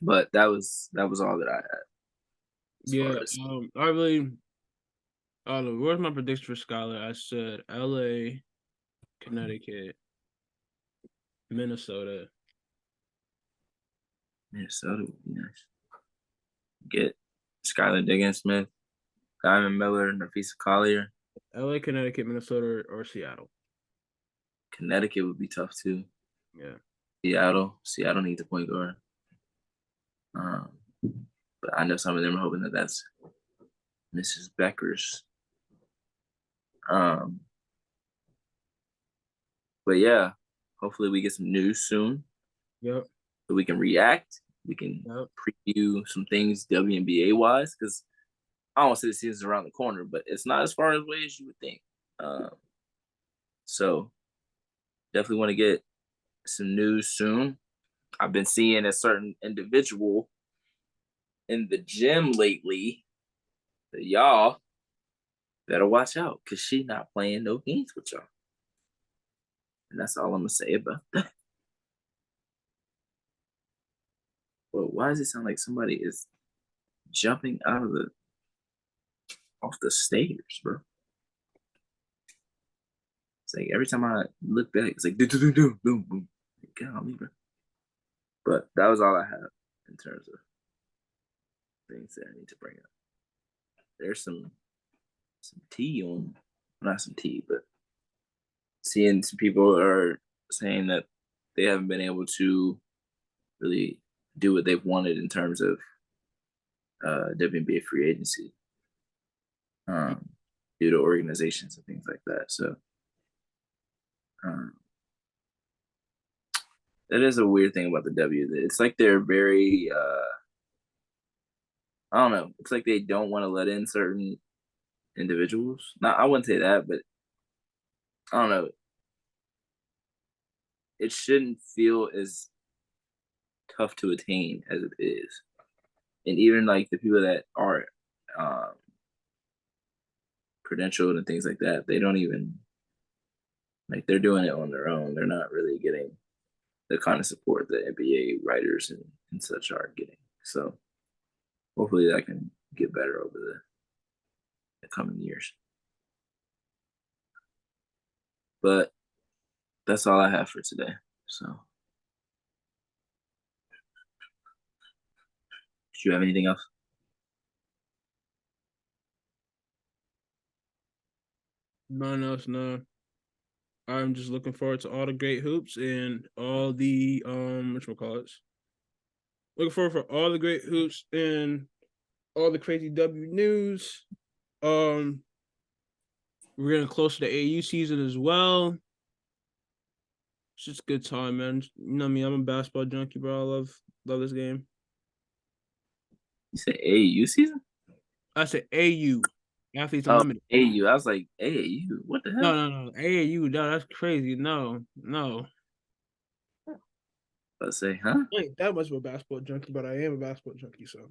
But that was all that I had. Yeah, I don't know. Where's my prediction for Scholar? I said LA, Connecticut, Minnesota. Minnesota would be nice. Get Skylar Diggins-Smith, Diamond Miller, Nafisa Collier. LA, Connecticut, Minnesota, or Seattle. Connecticut would be tough too. Yeah. Seattle needs a point guard. But I know some of them are hoping that that's Mrs. Becker's. But yeah, hopefully we get some news soon. Yep. So we can react. We can preview some things WNBA wise, because I don't want to say the season's around the corner, but it's not as far away as you would think. So definitely want to get some news soon. I've been seeing a certain individual in the gym lately that y'all better watch out, because she not playing no games with y'all. And that's all I'm going to say about that. Well, why does it sound like somebody is jumping off the stairs, bro? It's like every time I look back, it's like boom, boom. Golly, bro. But that was all I have in terms of things that I need to bring up. There's some tea on, not some tea, but seeing some people are saying that they haven't been able to really do what they've wanted in terms of WNBA free agency due to organizations and things like that. So that is a weird thing about the W. It's like they're very, I don't know. It's like they don't want to let in certain individuals. Now, I wouldn't say that, but I don't know. It shouldn't feel as tough to attain as it is. And even like the people that are credentialed and things like that, they don't even, like, they're doing it on their own. They're not really getting the kind of support that NBA writers and such are getting. So hopefully that can get better over the coming years. But that's all I have for today. So, do you have anything else? None else, no. I'm just looking forward to all the great hoops and all the whatchamacallits. Looking forward for all the great hoops and all the crazy W news. We're getting close to the AU season as well. It's just a good time, man. You know me, I'm a basketball junkie, bro. I love this game. You said AAU season? I said AU. Athletes Unlimited. AAU. I was like, AAU? What the hell? No. AAU, no, that's crazy. No. I say, huh? I ain't that much of a basketball junkie, but I am a basketball junkie, so.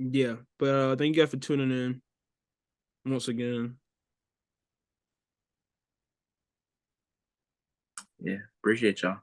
Yeah, but thank you guys for tuning in once again. Yeah, appreciate y'all.